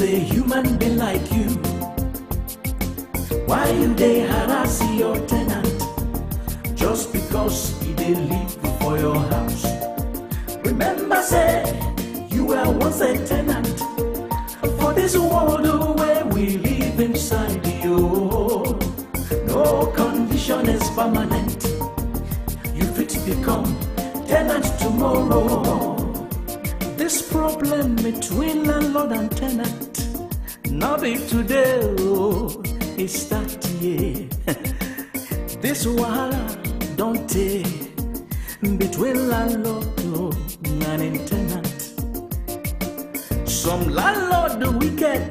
is a human being like you. Why you they harass your tenant? Just because he they live for your house. Remember say, you were once a tenant. For this world where we live inside you. No condition is permanent. You fit become tenant tomorrow. This problem between landlord and tenant, not be today, oh, it's that year. This wahala don't take between landlord and tenant. Some landlord the wicked,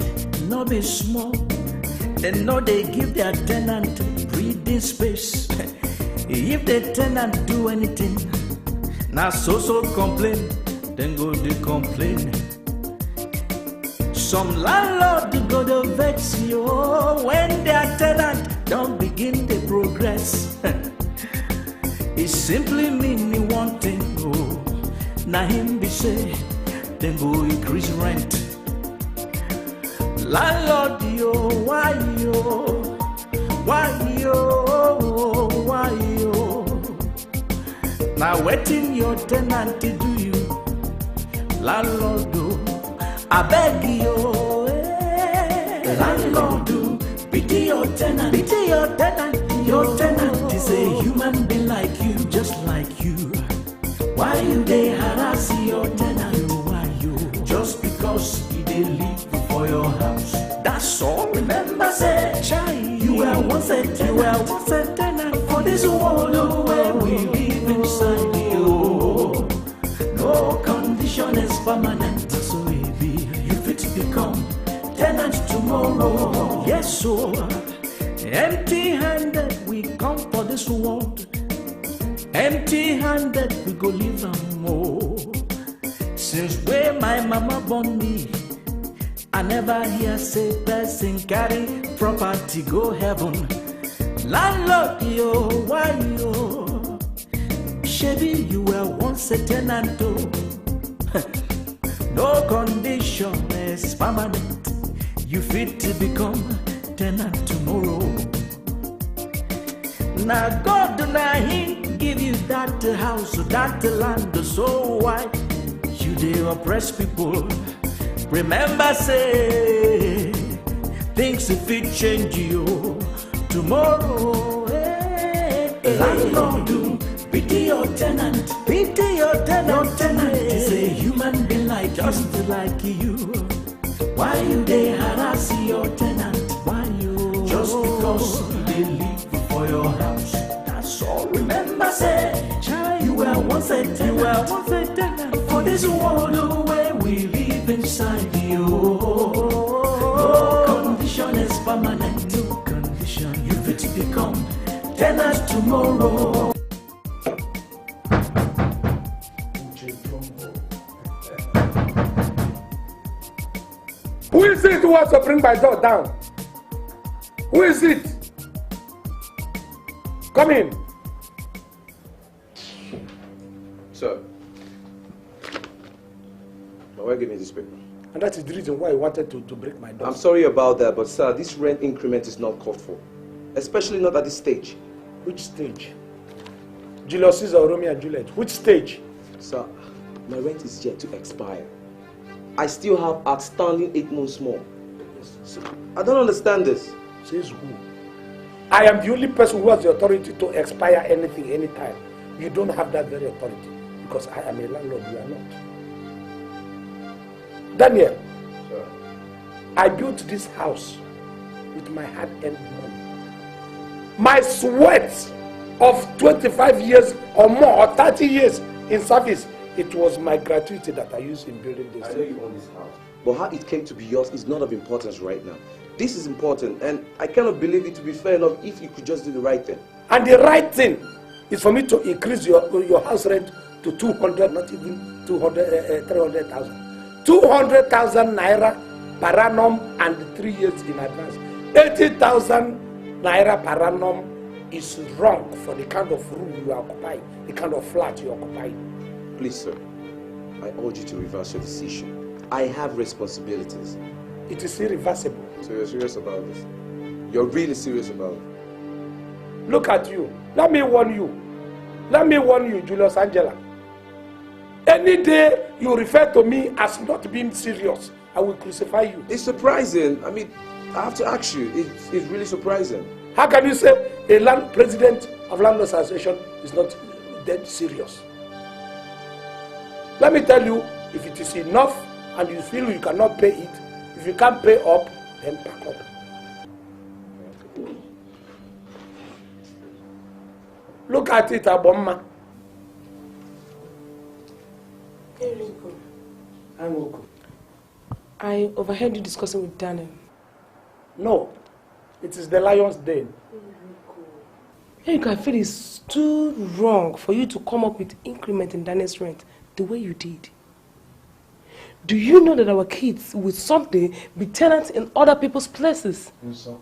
no be small. They know they give their tenant breathing space. If the tenant do anything, now so complain, then go to complain. Some landlord go to vex you when their tenant don't begin the progress. It simply mean one thing, oh, now him be say, then go increase rent. Landlord, yo, why yo? Why yo? Why yo? Now waiting your tenant to do you. Landlord, I beg you. Landlord, pity your tenant. Pity your tenant. Your tenant is a human being like you, just like you. Why you they harass your tenant? Why you? Just because he they live for your house. That's all. Remember, say, child, you were once a tenant. You were once a tenant for this world where we live inside you. No condition is permanent, so it be. You fit become tenant tomorrow. Yes, so empty-handed we come for this world. Empty-handed we go live and more. Since where my mama born me, I never hear say person carry property go heaven. Landlord, yo, why yo? Shebi, you were once a tenant, oh. No condition is permanent. You fit to become tenant tomorrow. Now God, now He give you that house, that land, so why you they oppress people? Remember, say, things if it change you tomorrow. Landlord, pity your tenant. Pity your tenant. Your tenant is a human being like just like you. Why you they harass your tenant? Why you? Just because they live for your house. That's all. Remember, say, child, you were once a tenant. You were once a tenant for this world where we live inside you. No condition is permanent. No condition. You fit become tenant tomorrow. Who is it who wants to bring my door down? Who is it? Come in. Sir, my wife gave me this paper. And that is the reason why I wanted to break my door. I'm sorry about that, but sir, this rent increment is not called for. Especially not at this stage. Which stage? Julius Caesar or Romeo and Juliet? Which stage? Sir, my rent is yet to expire. I still have outstanding 8 months more. So, I don't understand this. Says who? I am the only person who has the authority to expire anything, anytime. You don't have that very authority because I am a landlord, you are not. Daniel, sir, I built this house with my hard-earned money. My sweat of 25 years or more, or 30 years in service, it was my gratuity that I used in building this. I know you own this house, but how it came to be yours is not of importance right now. This is important, and I cannot believe it to be fair enough if you could just do the right thing. And the right thing is for me to increase your house rent to 200, not even 200, 300,000. 200,000 naira per annum and 3 years in advance. 80,000 naira per annum is wrong for the kind of room you are occupying, the kind of flat you are occupying. Please, sir, I urge you to reverse your decision. I have responsibilities. it is irreversible. So you're serious about this? You're really serious about it? Look at you. Let me warn you. Let me warn you, Julius Angela. Any day you refer to me as not being serious, I will crucify you. It's surprising. I mean, I have to ask you. It's really surprising. How can you say a land president of Landlord Association is not dead serious? Let me tell you, if it is enough and you feel you cannot pay it, if you can't pay up, then pack up. Look at it, Abomma. I overheard you discussing with Daniel. No, it is the lion's den. Eriko, I feel it's too wrong for you to come up with increment in Daniel's rent the way you did. Do you know that our kids will someday be tenants in other people's places? So?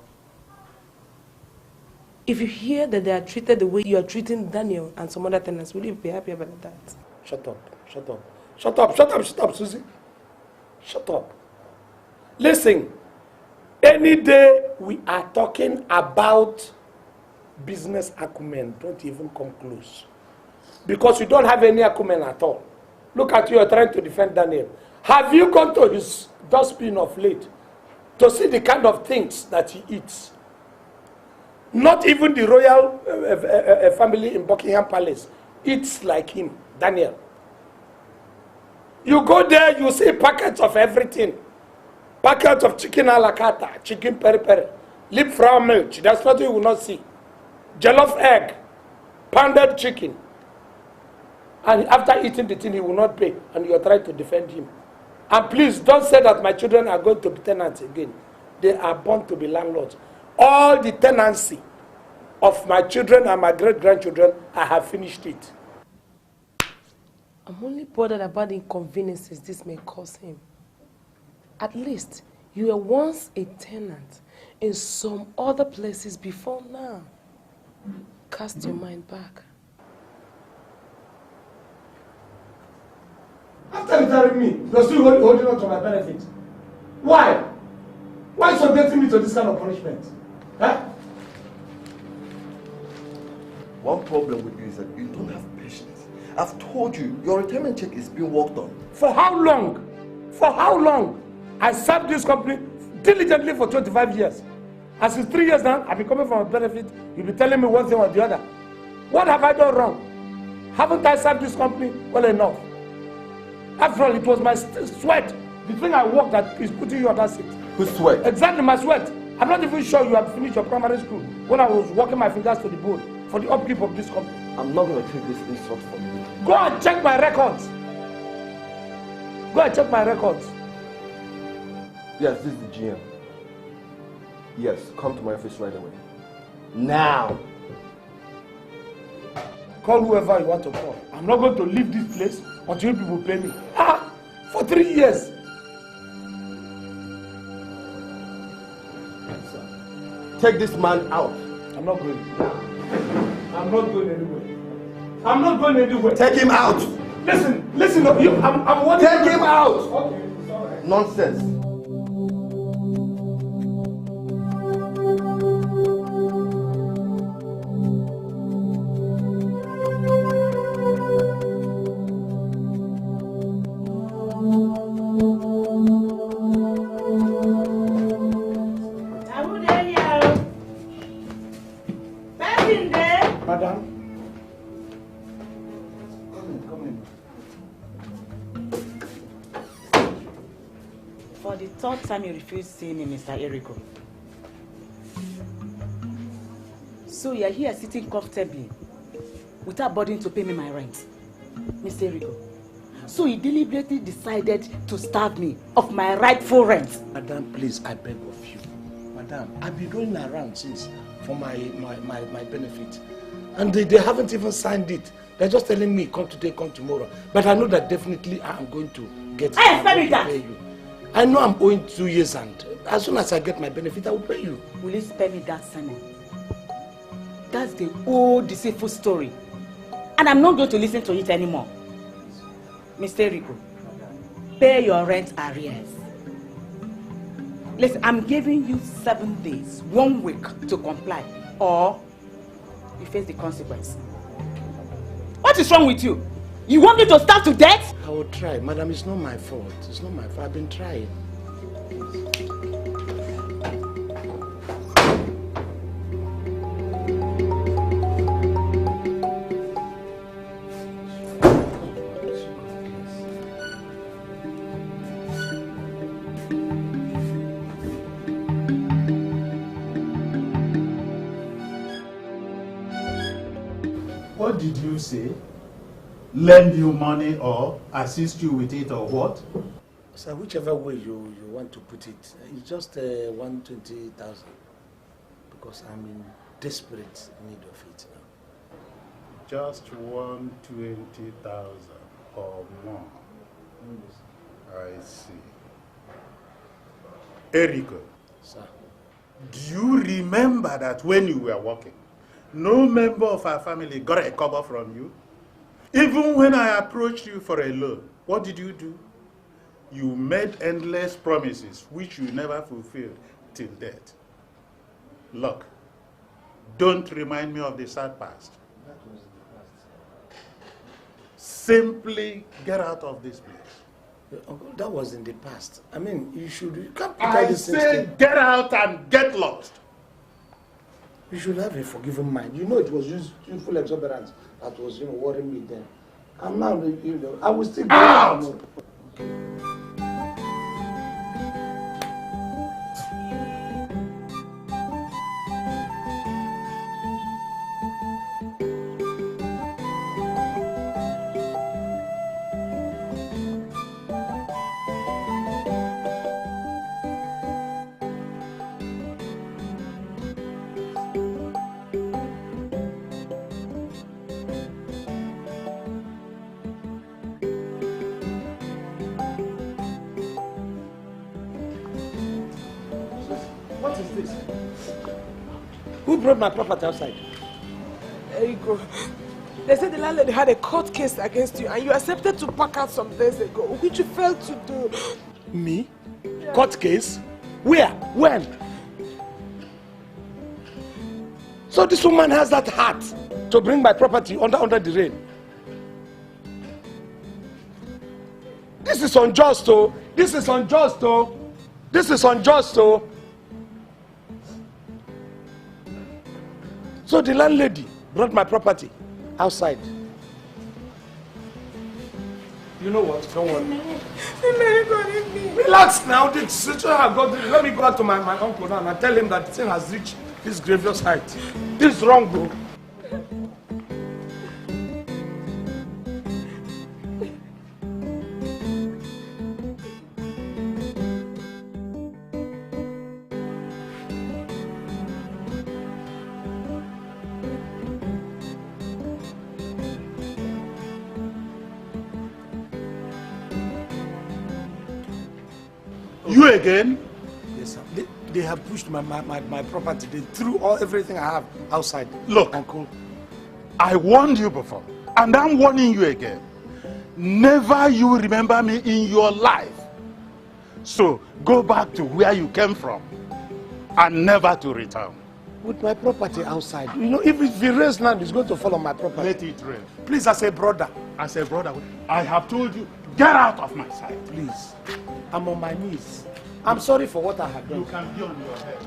If you hear that they are treated the way you are treating Daniel and some other tenants, will you be happy about that? Shut up, shut up. Shut up, shut up, shut up, Susie. Shut up. Listen, any day we are talking about business acumen, don't even come close. Because you don't have any acumen at all. Look at you, you're trying to defend Daniel. Have you gone to his dustbin of late to see the kind of things that he eats? Not even the royal family in Buckingham Palace eats like him, Daniel. You go there, you see packets of everything. Packets of chicken a la carte, chicken peri peri, lip flour milk, that's nothing you will not see. Jollof egg, pounded chicken. And after eating the thing, he will not pay, and you are trying to defend him. And please, don't say that my children are going to be tenants again. They are born to be landlords. All the tenancy of my children and my great-grandchildren, I have finished it. I'm only bothered about the inconveniences this may cause him. At least, you were once a tenant in some other places before now. Cast your mind back. After retiring me, you're still holding on to my benefit. Why? Why subjecting me to this kind of punishment? Huh? One problem with you is that you don't have patience. I've told you, your retirement check is being worked on. For how long? For how long? I served this company diligently for 25 years. And since 3 years now, I've been coming for a benefit. You'll be telling me one thing or the other. What have I done wrong? Haven't I served this company well enough? After all, it was my sweat, the thing I worked that is putting you on that seat. Whose sweat? Exactly, my sweat. I'm not even sure you have finished your primary school when I was working my fingers to the bone for the upkeep of this company. I'm not going to take this insult from you. Go and check my records. Go and check my records. Yes, this is the GM. Yes, come to my office right away. Now! Call whoever you want to call. I'm not going to leave this place until people pay me. For 3 years. Take this man out. I'm not going. I'm not going anywhere. I'm not going anywhere. Take him out. Listen, I'm warning you. Take him out. Okay, it's all right. Nonsense. Time you refused seeing him, Mr. Eriko. So you're here sitting comfortably without bothering to pay me my rent, Mr. Eriko. So you deliberately decided to starve me of my rightful rent. Madam, please, I beg of you. Madam, I've been going around since for my benefit. And they haven't even signed it. They're just telling me, come today, come tomorrow. But I know that definitely I'm going to get it. I expect that. Pay you. I know I'm owing 2 years, and as soon as I get my benefit, I will pay you. Will you spare me that sermon? That's the old deceitful story. And I'm not going to listen to it anymore. Mr. Eriko, pay your rent arrears. Listen, I'm giving you 7 days, 1 week to comply, or you face the consequence. What is wrong with you? You want me to starve to death? I will try. Madam, it's not my fault. It's not my fault. I've been trying. What did you say? Lend you money or assist you with it or what? Sir, whichever way you want to put it, it's just 120,000 because I'm in desperate need of it now. Just 120,000 or more. I see. Erico, Sir. do you remember that when you were working, no member of our family got a cover from you? Even when I approached you for a loan, what did you do? You made endless promises which you never fulfilled till death. Look, don't remind me of the sad past. That was the past. Simply get out of this place. Uncle, that was in the past. I mean, you can't put all I these things say to... get out and get lost. You should have a forgiving mind. You know it was youthful exuberance that was, worrying me then. I'm now, I will still go out. Who brought my property outside? There you go. They said the landlady had a court case against you and you accepted to pack out some days ago, which you failed to do. Me? Yeah. Court case? Where? When? So this woman has that heart to bring my property under the rain. This is unjust, oh. This is unjust, oh. This is unjust, oh. So the landlady brought my property outside. You know what? Don't worry. Relax now. The situation has got. Let me go back to my uncle now and tell him that the thing has reached this grievous height. This is wrong, bro. You again? Yes, sir. They have pushed my property. They threw everything I have outside. Look, Uncle, I warned you before, and I'm warning you again. Never you remember me in your life. So go back to where you came from, and never to return. With my property outside, if it rains land, it's going to fall on my property. Let it rain. Please, as a brother. As a brother, I have told you, get out of my sight. Please, I'm on my knees. I'm sorry for what I have done. You can be on your head.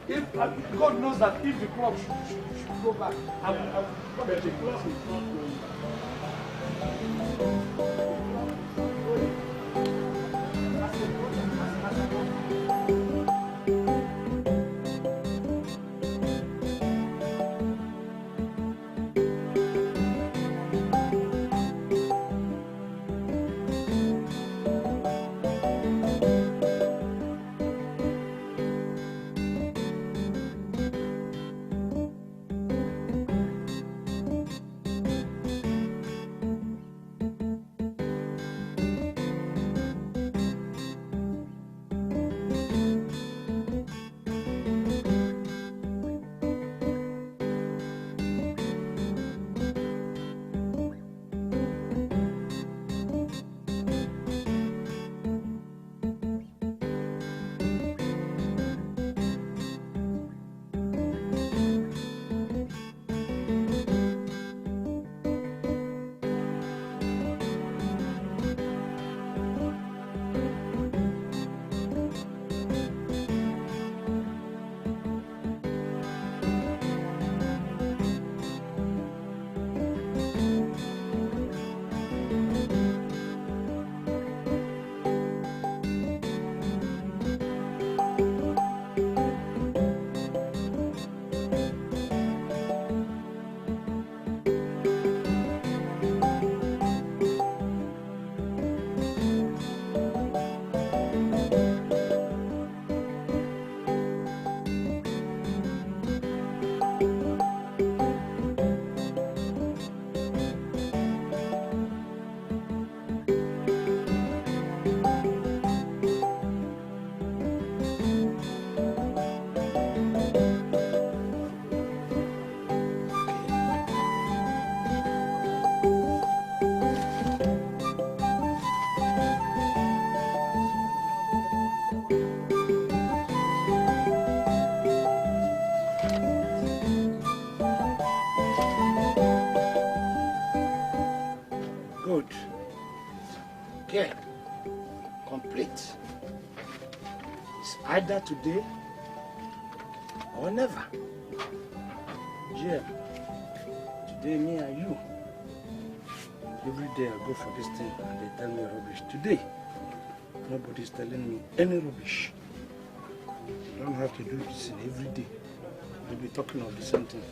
If God knows that if the clock should go back, I will come and take it. The clock is not going either today or never. Yeah. Today, me and you. Every day I go for this thing and they tell me rubbish. Today, nobody's telling me any rubbish. I don't have to do this every day. We'll be talking of the same thing.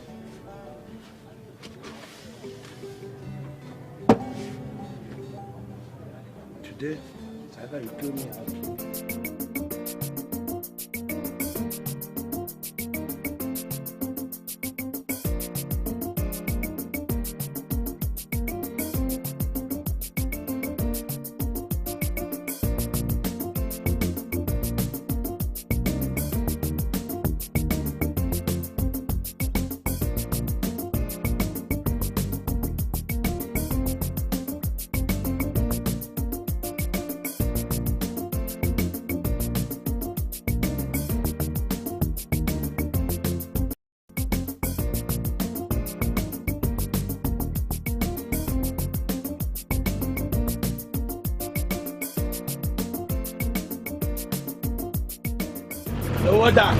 Today, it's either you kill me or order.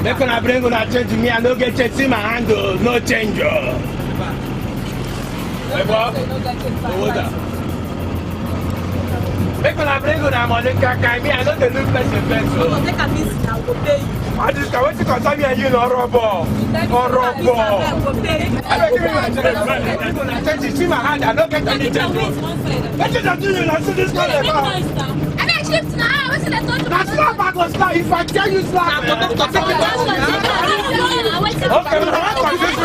Make una bring una change me, I no get change in my hand, no change. Order. Make una bring una money, kaka me, I no dey look person first. No, take a miss now, go pay you. I just can't wait to concern me and you no rubber. I don't give me my change. See my hand, I don't get any change. Let's just do you now, see this guy about. Shift now, what's the total? That's slap, I go slap. If I tell you slap, okay,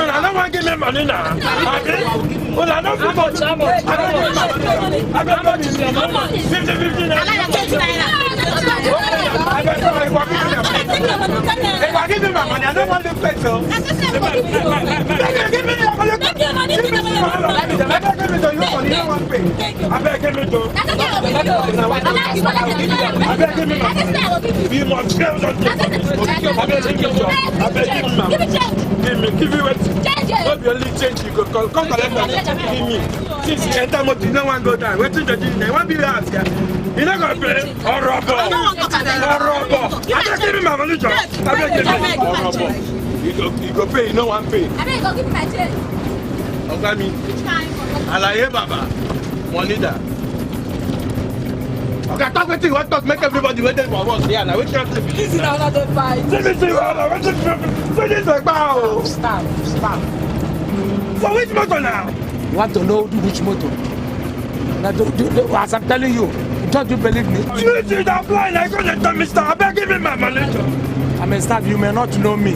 I don't want to give me money now. Well, I don't feel much. I don't want to give me money. 50-50 now. If I give you my money, I don't want to pay so. Give me your money. Give me your money. I beg give me to you. I beg give me my money. We must change something. I beg give me my money. Give me what? Not the only change you go come collect money. Give me. Since you enter motor, you don't want to go down. What you do? They want to be out here. You're not going to pay. Or rubber. I beg give me my money, John. I beg give me or rubber. You go pay. You no want pay. I beg go give me my change. Okay, me. Alaye Baba. Money da. Okay, talk with you. What talk? Make everybody wait for us. Yeah, now which country? This is another fight. This is Stop. For which motor now? You want to know which motor? Now, as I'm telling you, don't you believe me? You see that blind? I couldn't tell Mr. I beg give me my money. I'm a staff, you may not know me.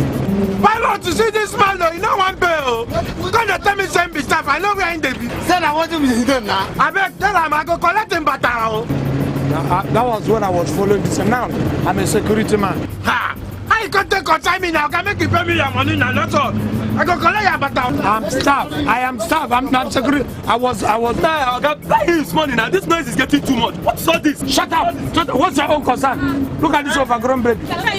Why not to see this man though? You know one bill. You're gonna tell me same be staff. I know where in the be. Said I want to be them now. I beg tell him I go collect him battle. That was when I was following this. Now I'm a security man. Ha! How you can take consign me now? Can make you pay me your money now? That's all. I go collect your battle. I'm staff. I am staff. I'm not security. I was now. I got pay his money now. This noise is getting too much. What's all this? Shut up. What's your own concern? Look at this overgrown baby. Pay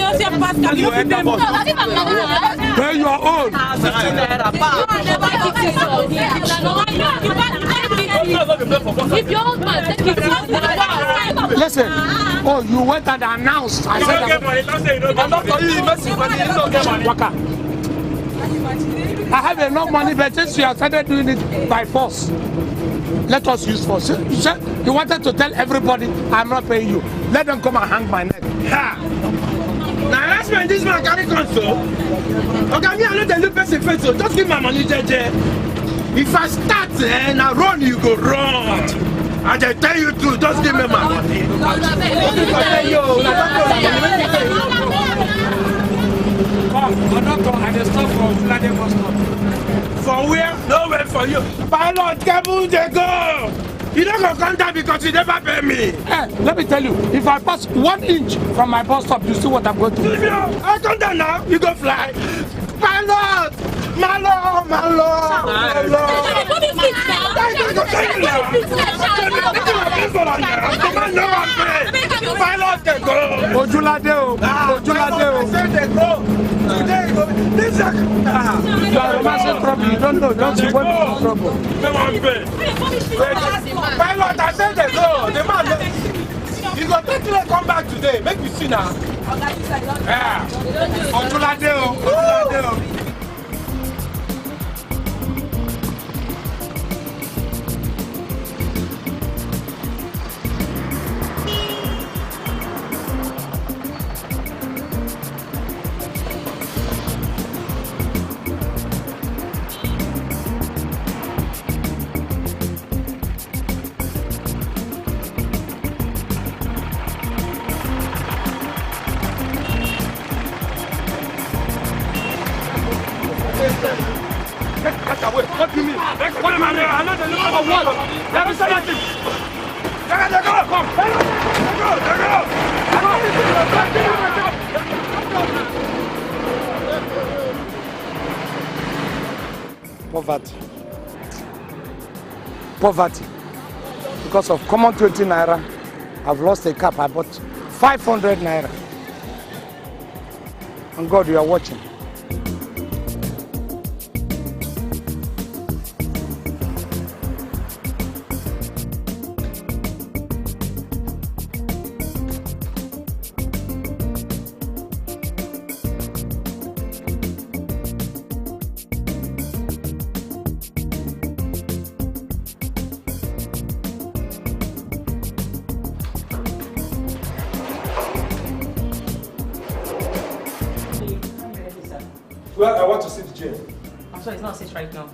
your own. Listen. Oh, you went and announced. I said I have enough money, but since you have started doing it by force, let us use force. You wanted to tell everybody, I'm not paying you. Let them come and hang my neck. Ha! Now, harassment, this man carry console. Okay, me, I know the little person face, so just give my money, JJ. If I start, now run, you go run. I just tell you to just give me my money. For where? Nowhere for you. Pilot, Kabul, they go. You don't go come down because you never pay me. Hey, let me tell you, if I pass 1 inch from my bus stop, you see what I'm going to do. I come down now, you go fly. Pilot! Malo! Pilot can go! Ojulade o! I said they go! Today go! This is you are romancing trouble, you don't know, don't you want to trouble? No one pay! Pilot, I said they go! The man, you go take me come back today, make me see now. What do you mean? What am I doing? I'm not the look of what? Let me say anything. Poverty. Poverty. Because of common 20 naira, I've lost a cap. I bought 500 naira. And God, you are watching. Well, I want to see the jail. I'm sorry, it's not safe right now.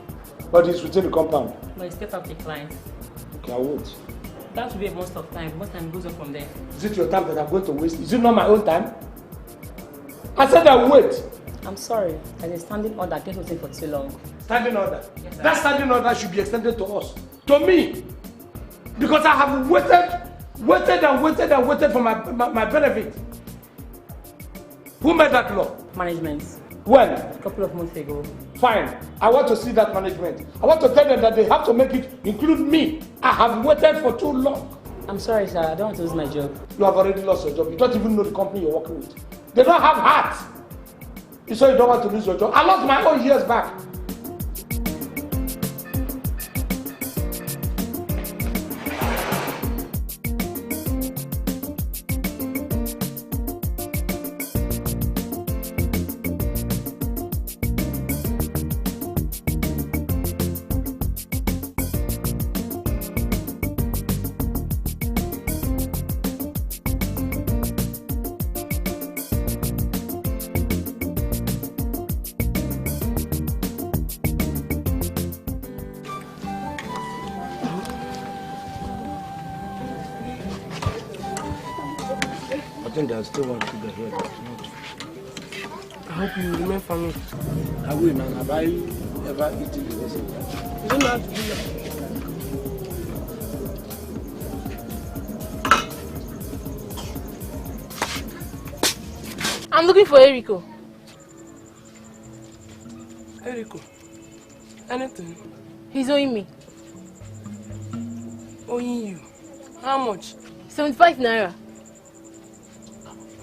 But it's within the compound. But it's kept up the client. Okay, I won't. That will be most of time. Most time goes up from there. Is it your time that I'm going to waste? Is it not my own time? I said I will wait. I'm sorry. There's a standing order. I can't wait for too long. Standing order? Yes, sir. That standing order should be extended to us. To me. Because I have waited for my benefit. Who made that law? Management. When? A couple of months ago. Fine. I want to see that management. I want to tell them that they have to make it include me. I have waited for too long. I'm sorry, sir. I don't want to lose my job. You have already lost your job. You don't even know the company you're working with. They don't have heart. So you don't want to lose your job. I lost my own years back. I think there's still one sugar here that's not. I hope you remain for me. I will, man. Have I ever eaten the recipe? You don't know how to do that. I'm looking for Eriko. Eriko, anything? He's owing me. Owing you? How much? 75 naira.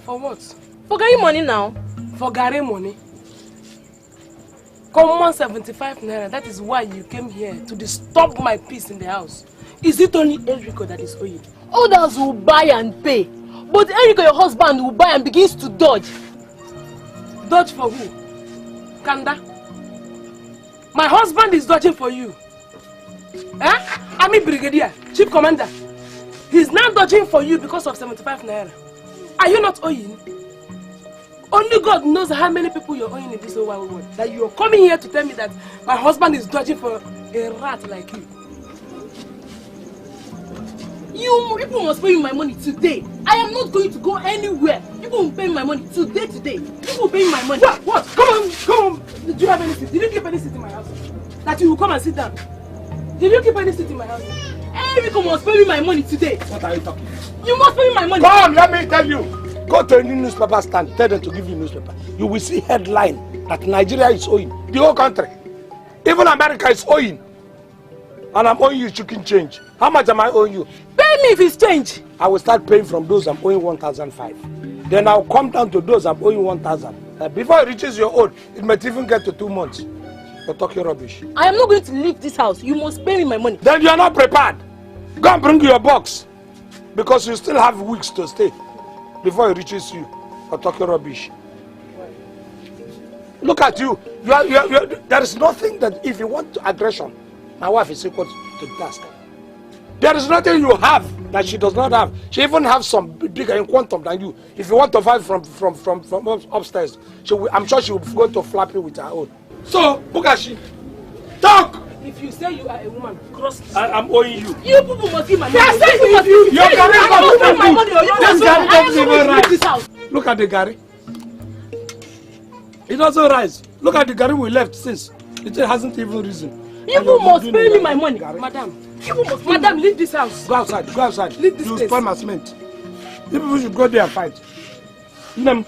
For what? For getting money now. For Gary money? Common 75 naira. That is why you came here, to disturb my peace in the house. Is it only Eriko that is owing? Others will buy and pay. But Eriko, your husband, will buy and begins to dodge. Dodge for who? Kanda? My husband is dodging for you. Eh? Army Brigadier, Chief Commander. He's now dodging for you because of 75 naira. Are you not owing? Only God knows how many people you're owing in this whole wide world. That you're coming here to tell me that my husband is dodging for a rat like you. You people must pay me my money today. I am not going to go anywhere. You will pay me my money today. You will pay me my money. What? Come on. Did you have any seat? Did you keep any seat in my house? That you will come and sit down? Did you keep any seat in my house? Eriko must pay me my money today. What are you talking? You must pay me my money. Come, let me tell you. Go to any newspaper stand, tell them to give you newspaper. You will see headline that Nigeria is owing. The whole country. Even America is owing. And I'm owing you chicken change. How much am I owing you? Pay me if it's change. I will start paying from those I'm owing 1,500. Then I'll come down to those I'm owing 1,000. Before it reaches your own, it might even get to 2 months. You're talking rubbish. I am not going to leave this house. You must pay me my money. Then you are not prepared. Go and bring your box. Because you still have weeks to stay before it reaches you. for talking rubbish. Look at you. There is nothing that if you want aggression, my wife is equal to the task. There is nothing you have that she does not have. She even has some bigger in quantum than you. If you want to fight from upstairs, I'm sure she will go to flap you with her own. So, look at she. Talk! If you say you are a woman, cross the I'm owing you. You people must give my money. Yes, you must give my money. Look at the Gary. It doesn't rise. Look at the Gary we left since. It hasn't even risen. You people must pay me my money, madam. Madam, leave this house. Go outside. Go outside. Leave this place. You spoil my cement. You people should go there and fight. You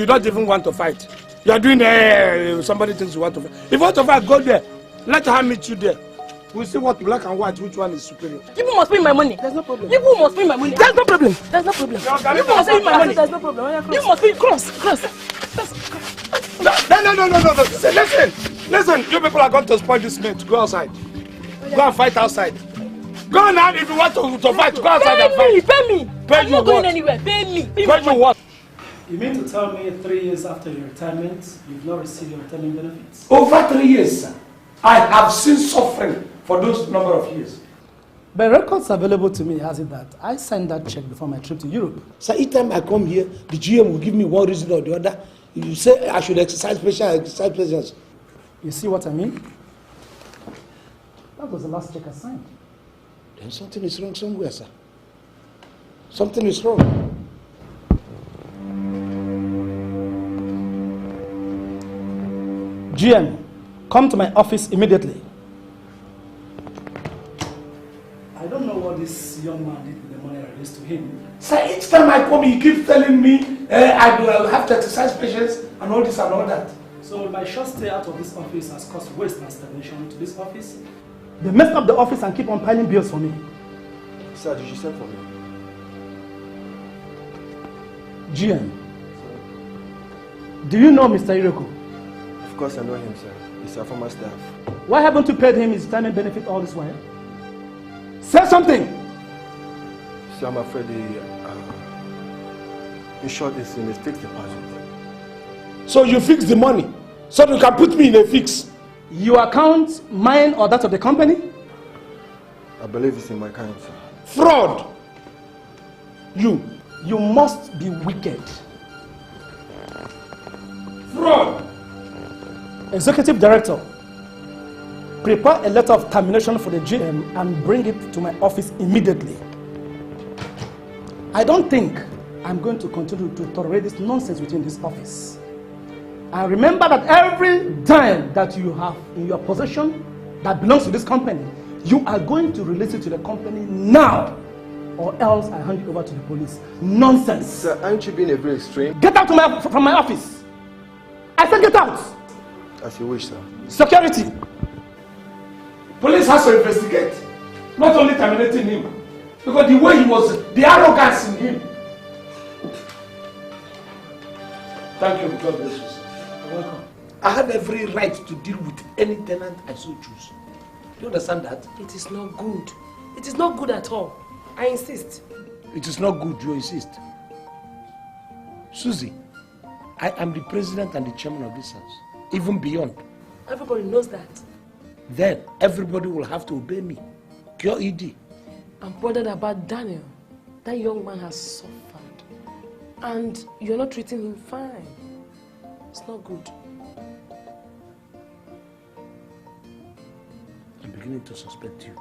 don't even want to fight. You are doing somebody thinks you want to fight. If you want to fight, go there. Let her meet you there. We'll see what black and white, which one is superior. People must pay my money. There's no problem. People must pay my money. There's no problem. There's no problem. You must pay my money. There's no problem. You must pay. Cross. No. Listen. You people are going to spoil this cement. Go outside. Go and fight outside. Go now if you want to fight. Go outside and fight. Pay me. I'm not going anywhere. Pay me. Pay you what? You mean to tell me 3 years after your retirement, you've not received your retirement benefits? Over 3 years, sir. I have seen suffering for those number of years. But records available to me has it that I signed that check before my trip to Europe. So each time I come here, the GM will give me one reason or the other. You say I should exercise patience. You see what I mean? That was the last check I signed. Then something is wrong somewhere, sir. Something is wrong. GM, come to my office immediately. I don't know what this young man did with the money I raised to him. Sir, each time I come, he keeps telling me I have to exercise patience and all this and all that. So my short stay out of this office has caused waste and stagnation to this office. They messed up the office and keep on piling bills for me. Sir, did you send for me? GM, do you know Mr. Iroko? Of course I know him, sir. He's a former staff. Why haven't you paid him his retirement benefit all this while? Say something! Sir, I'm afraid in short, it's in a fixed deposit. So you fix the money, so you can put me in a fix. Your account, mine or that of the company? I believe it's in my account, sir. Fraud! You must be wicked. Fraud! Executive Director, prepare a letter of termination for the GM and bring it to my office immediately. I don't think I'm going to continue to tolerate this nonsense within this office. And remember that every dime that you have in your possession that belongs to this company, you are going to release it to the company now, or else I hand you over to the police. Nonsense! Sir, aren't you being a very extreme? Get out from my office! I said get out! As you wish, sir. Security! Police has to investigate, not only terminating him, because the way he was, the arrogance in him. Thank you, God bless you, sir. You're welcome. I have every right to deal with any tenant I so choose. Do you understand that? It is not good. It is not good at all. I insist. It is not good, you insist. Susie, I am the president and the chairman of this house, even beyond. Everybody knows that. Then everybody will have to obey me. Cure ED. I'm bothered about Daniel. That young man has suffered. And you're not treating him fine. It's not good. I'm beginning to suspect you.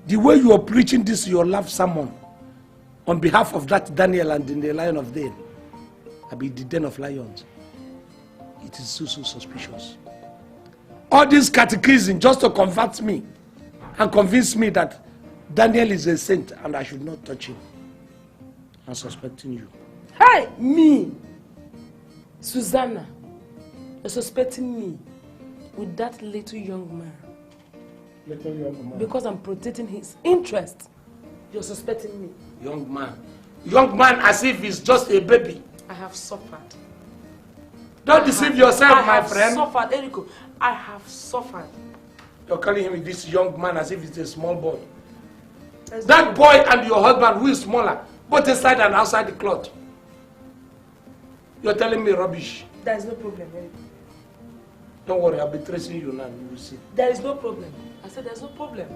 The way you are preaching this, your love sermon, on behalf of that Daniel and in the Lion of Den, I be the Den of Lions. It is so suspicious. All this catechism just to convert me and convince me that Daniel is a saint and I should not touch him. I'm suspecting you. Hey, me! Susanna, you're suspecting me with that little young man. Little young man? Because I'm protecting his interest. You're suspecting me. Young man. Young man as if he's just a baby. I have suffered. Don't deceive yourself, my friend. I have suffered, Eriko. I have suffered. You're calling him this young man as if he's a small boy. That boy and your husband, who is smaller, both inside and outside the cloth. You're telling me rubbish. There is no problem, Eric. Don't worry, I'll be tracing you now. You will see. There is no problem. I said there's no problem.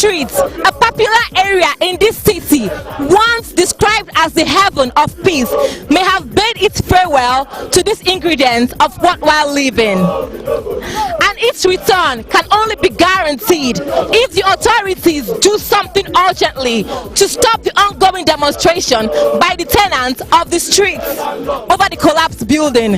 A popular area in this city, once described as the heaven of peace, may have bade its farewell to these ingredients of worthwhile living. And its return can only be guaranteed if the authorities do something urgently to stop the ongoing demonstration by the tenants of the streets over the collapsed building.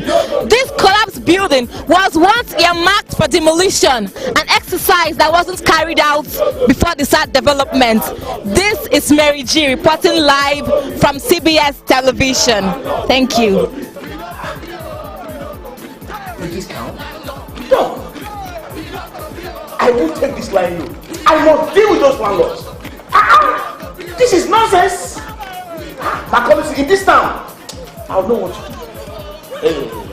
This collapsed building was once earmarked for demolition, an exercise that wasn't carried out before the sad development. This is Mary G reporting live from CBS television. Thank you. Will this count? No. I won't take this line. I must deal with those landlords. This is nonsense. My policy in this town, I'll know what to do. Hey.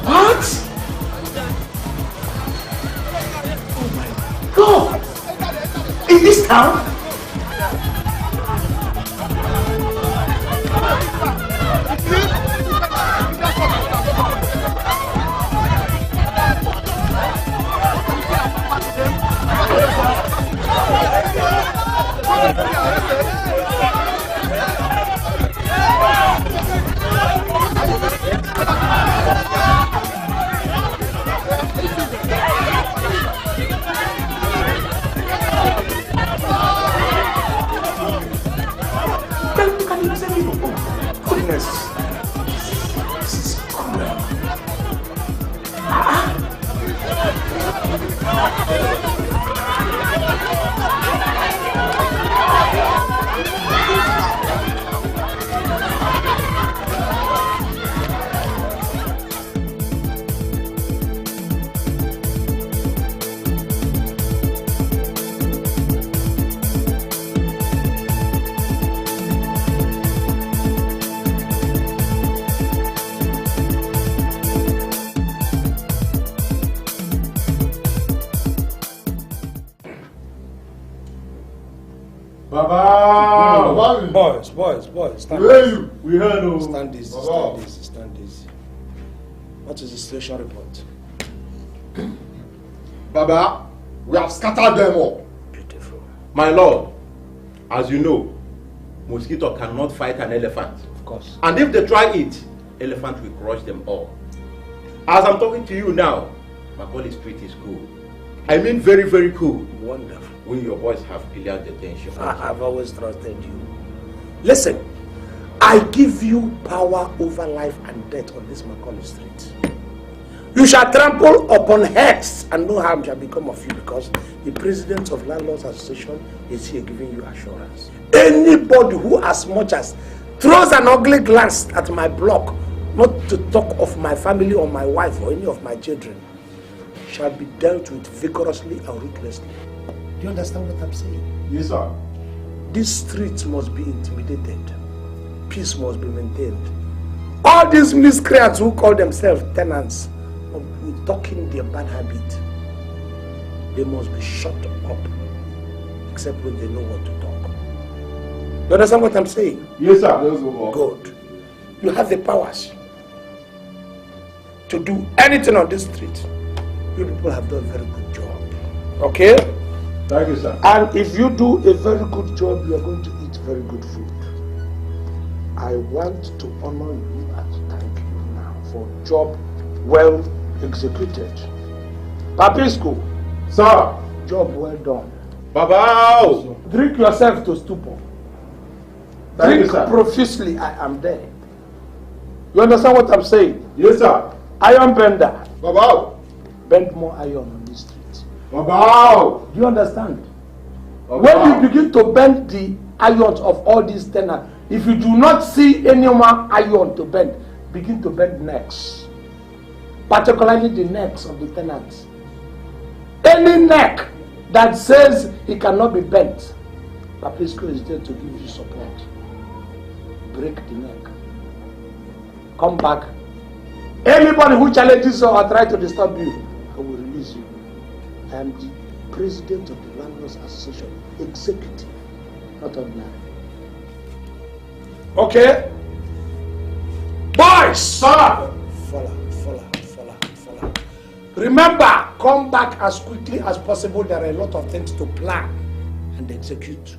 What? Oh my God! In this town? Boys, stand easy. Stand easy. What is the situation report? Baba, we have scattered them all. Beautiful. My lord, as you know, mosquito cannot fight an elephant. Of course. And if they try it, elephant will crush them all. As I'm talking to you now, Macaulay Street is cool. I mean very, very cool. Wonderful. When your boys have cleared the tension. I've always trusted you. Listen, I give you power over life and death on this Macaulay Street. You shall trample upon heads and no harm shall become of you, because the president of Landlords Association is here giving you assurance. Anybody who as much as throws an ugly glance at my block, not to talk of my family or my wife or any of my children, shall be dealt with vigorously and ruthlessly. Do you understand what I'm saying? Yes, sir. These streets must be intimidated. Peace must be maintained. All these miscreants who call themselves tenants, with talking their bad habit, they must be shut up, except when they know what to talk. You understand what I'm saying? Yes, sir. Yes, sir. Good. You have the powers to do anything on this street. You people have done a very good job. Okay? Thank you, sir. And if you do a very good job, you are going to eat very good food. I want to honor you and thank you now for a job well executed. Papisco. Sir. Job well done. Baba. Drink yourself to stupor. Thank Drink you, sir. profusely, I am there. You understand what I'm saying? Yes, sir. Iron bender. Baba. Bend more iron on this street. Baba. Do you understand? Baba. When you begin to bend the irons of all these tenants, if you do not see any more iron to bend, begin to bend necks. Particularly the necks of the tenants. Any neck that says it cannot be bent, Papisco is there to give you support. Break the neck. Come back. Anybody who challenges you or tries to disturb you, I will release you. I am the president of the Landlords Association, executive, not ordinary. Okay? Boys! Sir! Follow. Remember, come back as quickly as possible. There are a lot of things to plan and execute.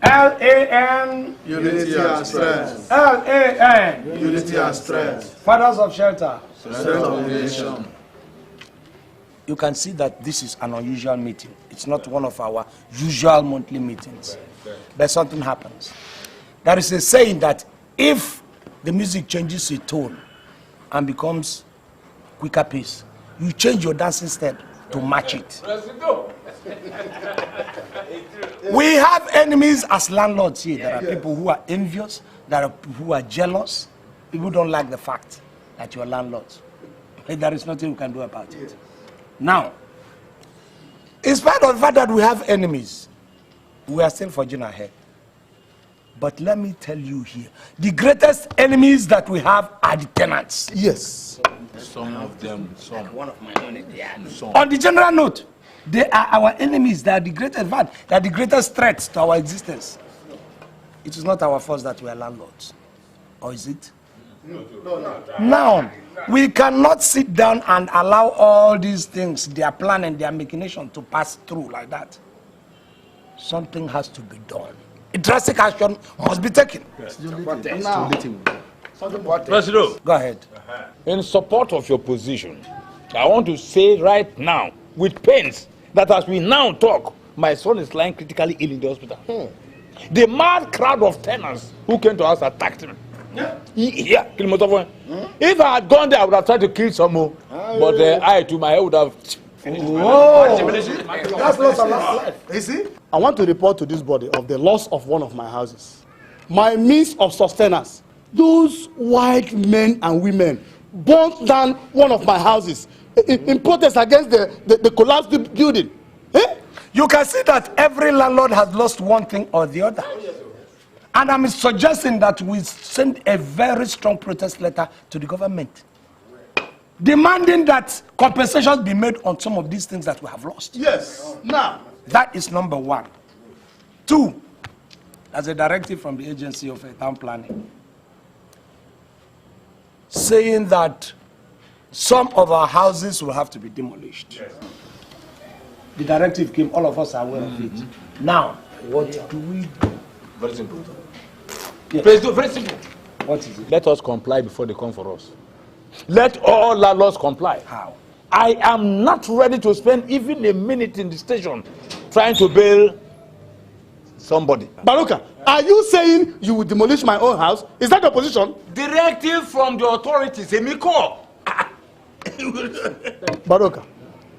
LAN. Unity and strength. LAN. Unity and strength. Fathers of shelter. Strength of the nation. You can see that this is an unusual meeting. It's not one of our usual monthly meetings. But something happens. There is a saying that if the music changes its tone and becomes quicker pace, you change your dancing step to match it. We have enemies as landlords here. There are people who are envious, there are people who are jealous, people who don't like the fact that you're landlords. There is nothing we can do about it. Now, in spite of the fact that we have enemies, we are still forging ahead. But let me tell you here, the greatest enemies that we have are the tenants. Yes. Some of them, some. One of my own, some. On the general note, they are our enemies. They are the greatest they are the greatest threats to our existence. It is not our fault that we are landlords. Or is it? No. Now, we cannot sit down and allow all these things, their plan and their machination, to pass through like that. Something has to be done. A drastic action must be taken. Yes. Now, President, go ahead. In support of your position, I want to say right now, with pains, that as we now talk, my son is lying critically ill in the hospital. The mad crowd of tenants who came to us attacked him. Kill most of them. If I had gone there, I would have tried to kill some more. But I, to my head, would have finished. That's loss of life. You see? I want to report to this body of the loss of one of my houses. My means of sustenance. Those white men and women burnt down one of my houses in protest against the collapsed building. You can see that every landlord has lost one thing or the other. And I'm suggesting that we send a very strong protest letter to the government, demanding that compensations be made on some of these things that we have lost. Yes. Now. That is number one. Two, as a directive from the Agency of Town Planning, saying that some of our houses will have to be demolished. Yes. The directive came, all of us are aware of it. Now, what do we do? Very simple. Yes. President, very simple. What is it? Let us comply before they come for us. Let all landlords comply. How? I am not ready to spend even a minute in the station trying to bail somebody. Baruka, are you saying you will demolish my own house? Is that your position? Directive from the authorities, Emiko. Baroka,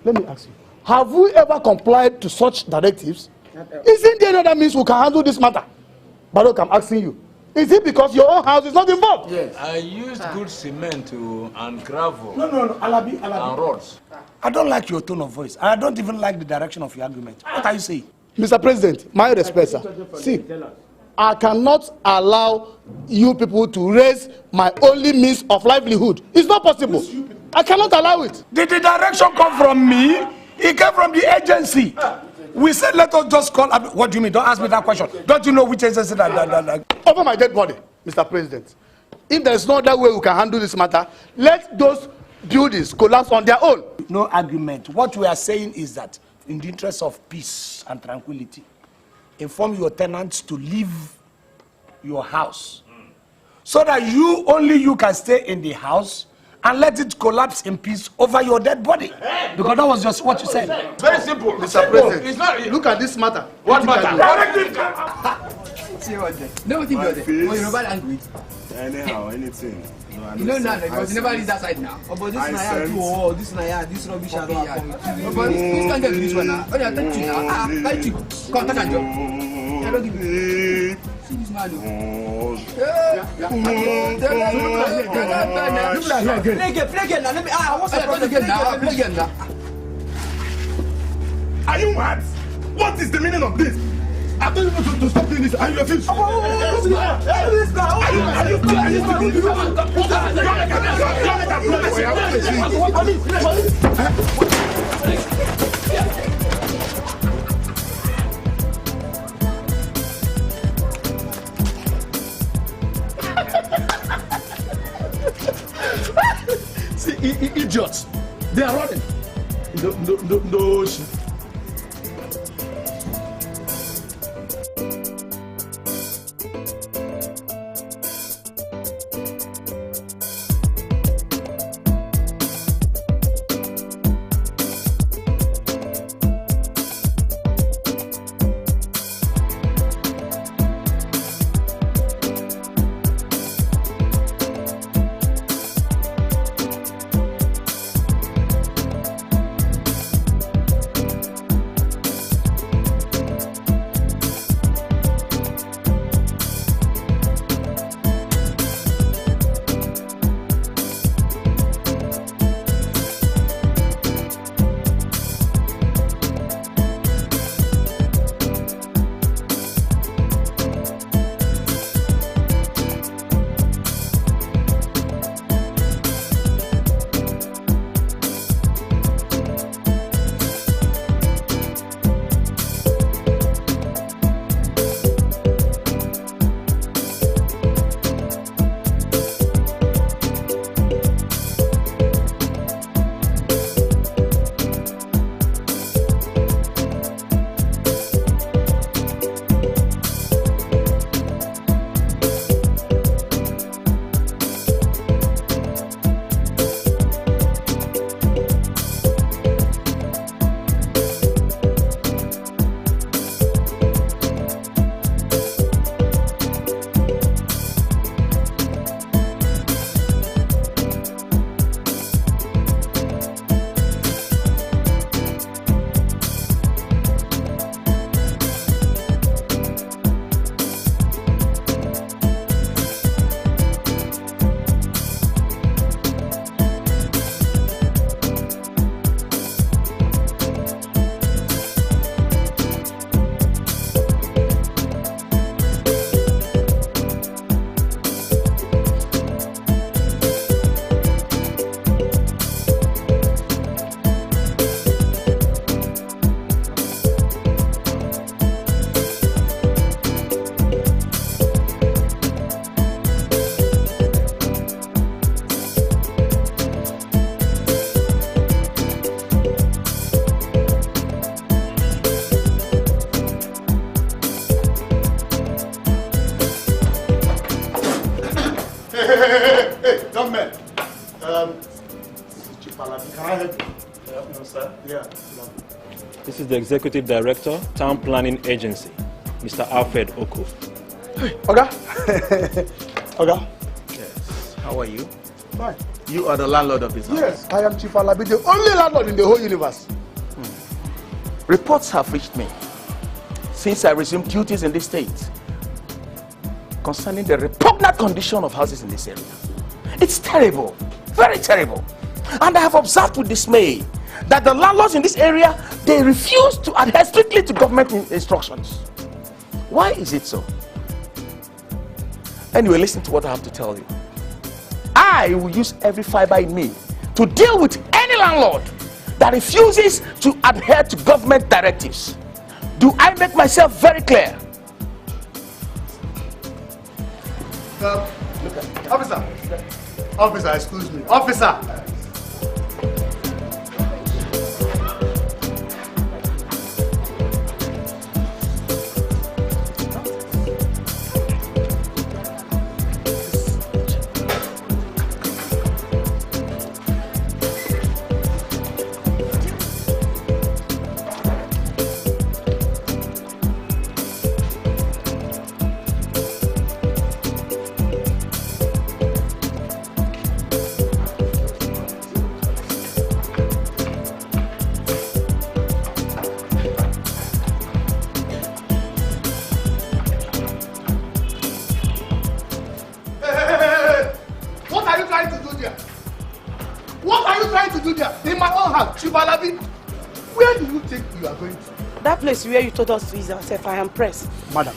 let me ask you. Have we ever complied to such directives? Isn't there another means we can handle this matter? Baroka, I'm asking you. Is it because your own house is not involved? Yes. I used good cement and gravel. No, Alabi. And rods. I don't like your tone of voice. I don't even like the direction of your argument. What are you saying? Mr. President, my respect, sir. See, I cannot allow you people to raise my only means of livelihood. It's not possible. I cannot allow it. Did the direction come from me? It came from the agency. We said let us just call. What do you mean? Don't ask me that question. Don't you know which agency that? Over my dead body, Mr. President. If there is no other way we can handle this matter, let those buildings collapse on their own. No argument. What we are saying is that in the interest of peace and tranquility, inform your tenants to leave your house so that only you can stay in the house and let it collapse in peace over your dead body. Because that was just what you said. Very simple. Mr. President, it's not, look at this matter. What matter? See what there. No, what you got there? Oh, you're about angry. Anyhow, anything. You know now, because you never reach that side now. Oh, but this Naya too, oh, this Naya, this rubbish are not coming. Oh, but this can't get this one now. Oh, yeah, thank you now. Thank you. Come, take a job. I don't give you. See this man. Play again now. Let me. What's the problem? Play again now. Are you mad? What is the meaning of this? I told you to stop doing this. Are you refused? Are See, idiots. They are running. No. Hey, young man. Chiwetalu, can I help you? No, sir. Yeah. This is the Executive Director, Town Planning Agency, Mr. Alfred Oko. Oga? Oga? Yes. How are you? Fine. You are the landlord of this house? Yes, I am Chief Alabi, the only landlord in the whole universe. Reports have reached me since I resumed duties in this state concerning the repugnant condition of houses in this area. It's terrible, very terrible. And I have observed with dismay that the landlords in this area, they refuse to adhere strictly to government instructions. Why is it so? Anyway, listen to what I have to tell you. I will use every fiber in me to deal with any landlord that refuses to adhere to government directives. Do I make myself very clear? Officer, excuse me. Officer! Where do you think you are going to? That place where you told us to ease ourselves, I am pressed. Madam,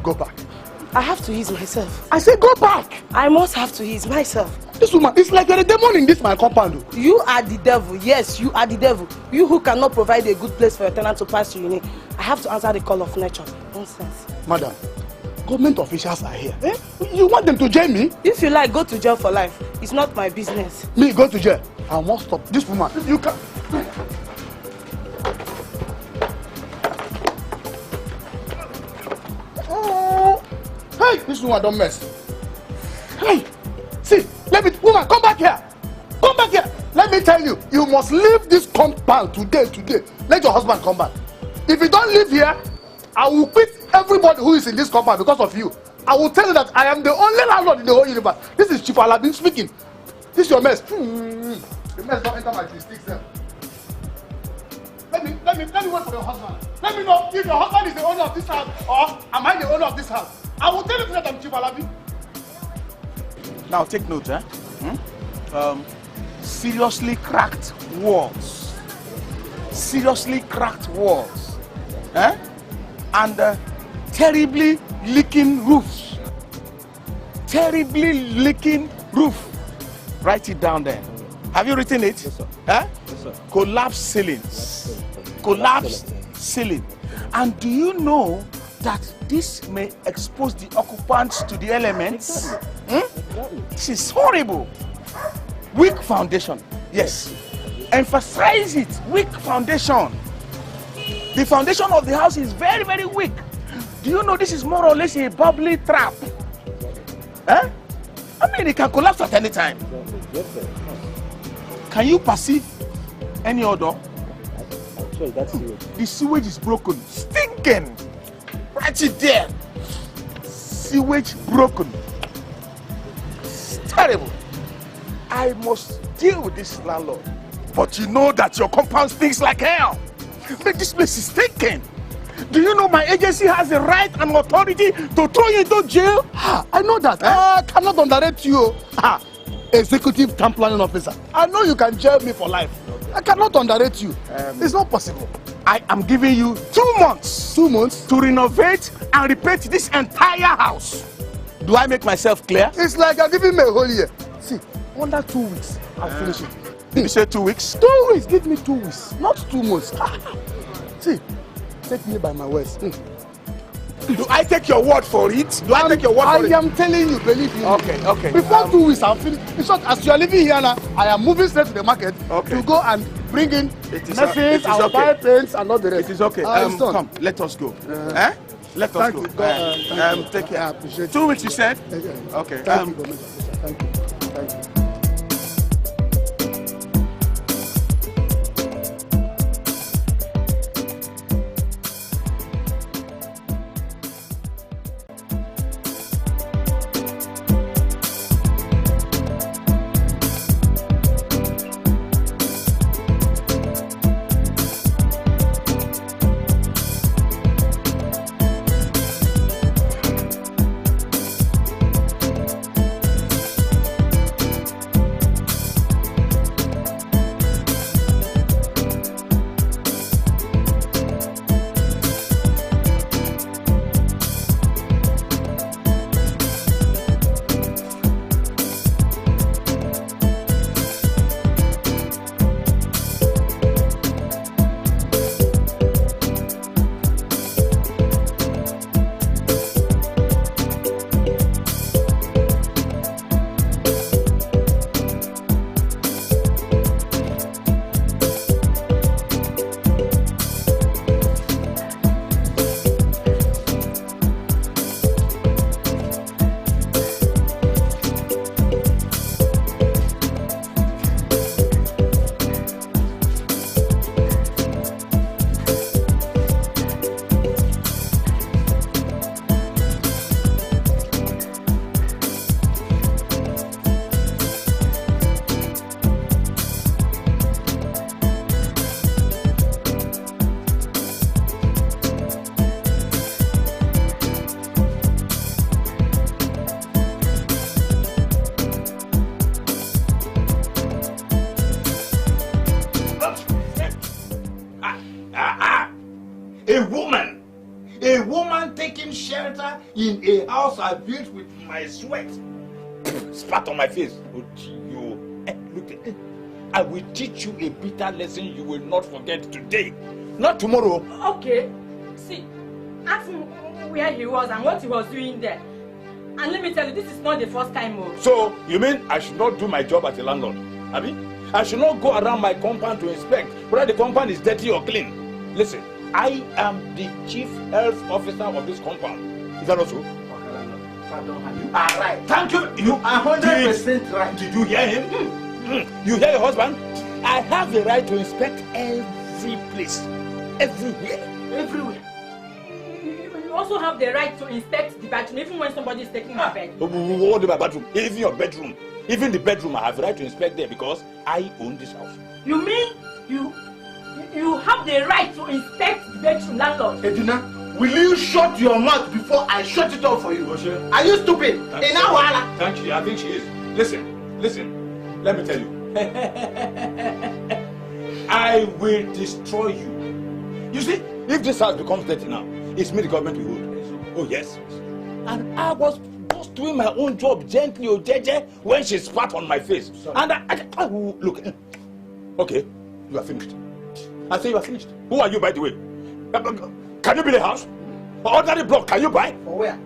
go back. I have to ease myself. I say go back! I must have to ease myself. This woman, it's like you're a demon in this my compound. You are the devil. Yes, you are the devil. You who cannot provide a good place for your tenant to pass through. I have to answer the call of nature. Nonsense. Madam, government officials are here. Eh? You want them to jail me? If you like, go to jail for life. It's not my business. Me, go to jail. I won't stop. This woman, you can... Oh, hey, this woman don't mess. Hey, see, woman, come back here. Come back here. Let me tell you, you must leave this compound today. Let your husband come back. If you don't live here, I will quit everybody who is in this compound because of you. I will tell you that I am the only landlord in the whole universe. This is Chief Alabi speaking. This is your mess. The mess don't enter my jurisdiction. There. Let me wait for your husband. Let me know if your husband is the owner of this house or am I the owner of this house. I will tell you that I'm Chief Alabi. Now take note, seriously cracked walls. Seriously cracked walls. And terribly leaking roofs. Terribly leaking roof. Write it down there. Have you written it? Yes, sir. Yes, sir. Collapsed ceilings. Collapsed ceiling. And do you know that this may expose the occupants to the elements? Exactly. This is horrible. Weak foundation. Yes. Emphasize it. Weak foundation. The foundation of the house is very, very weak. Do you know this is more or less a bubbly trap? I mean, it can collapse at any time. Yes, sir. Can you perceive any odor? I'm sure that's sewage. The sewage is broken. Stinking. Right it there. Sewage broken. It's terrible. I must deal with this landlord. But you know that your compound stinks like hell. But this place is stinking. Do you know my agency has the right and authority to throw you into jail? I know that. I cannot underrate you. Executive town planning officer. I know you can jail me for life. I cannot underrate you. It's not possible. I am giving you 2 months. 2 months? To renovate and repaint this entire house. Do I make myself clear? It's like you're giving me a whole year. See, under 2 weeks, I'll finish it. Did you say 2 weeks? 2 weeks. Give me 2 weeks, not 2 months. See, take me by my words. Do I take your word for it? Do I take your word for it? I am telling you, believe me. Okay. Before 2 weeks, I'll finish. In short, as you are living here now, I am moving straight to the market to go and bring in machines, I'll buy paints and all the rest. It is okay. Come, let us go. Let us go. Take care. I appreciate 2 weeks, you said? Okay. Thank you, Governor. Thank you. A woman taking shelter in a house I built with my sweat. Spat on my face. Look, I will teach you a bitter lesson you will not forget today. Not tomorrow. Okay. See, ask him where he was and what he was doing there. And let me tell you, this is not the first time. So, you mean I should not do my job as a landlord? Abi? I should not go around my compound to inspect whether the compound is dirty or clean. Listen, I am the chief health officer of this compound. Is that also? You are right. Thank you. You are 100% right. Did you hear him? You hear your husband? I have the right to inspect every place. Everywhere. Everywhere. You also have the right to inspect the bathroom even when somebody is taking a bed. What about bathroom? Even your bedroom. Even the bedroom, I have the right to inspect there because I own this house. You mean you have the right to inspect the bedroom, landlord? Edina, will you shut your mouth before I shut it off for you? Are you stupid? In Wahala. Thank you. I think she is. Listen. Let me tell you. I will destroy you. You see, if this house becomes dirty now, it's me the government will hold. Oh yes. And I was just doing my own job gently, jeje, when she spat on my face. Sorry. And I look. Okay, you are finished. I say you are finished. Who are you, by the way? Can you build a house? Ordinary block, can you buy? For where?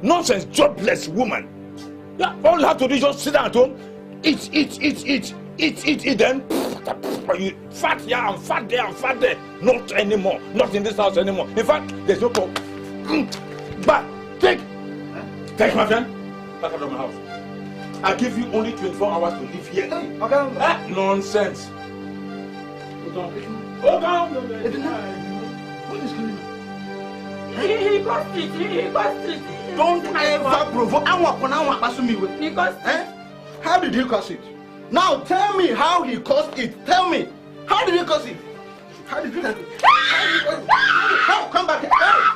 Nonsense, jobless woman. Yeah, all you have to do is just sit down at home, eat, then you fat here and fat there and fat there. Not anymore. Not in this house anymore. In fact, there's no problem. But take my friend, back out of my house. I give you only 24 hours to live here. Okay. Nonsense. What is going on? He got it. Don't ever provoke. How did he cause it? Now tell me how he caused it. Tell me. How did he cause it? How did you cause it? Come back.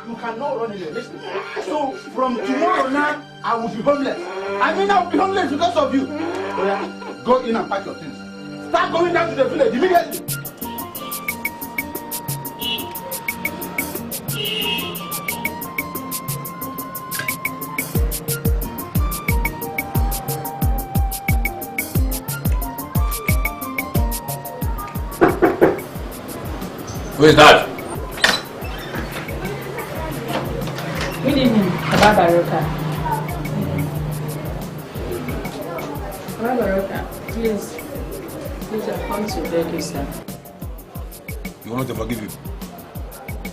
You cannot run away. Listen. So from tomorrow now, I will be homeless. I mean, I will be homeless because of you. Oh yeah. Go in and pack your things. Start going down to the village immediately. Who is that? Good evening, Babaroka. Babaroka, please, I've come to beg you, sir. You want me to forgive you?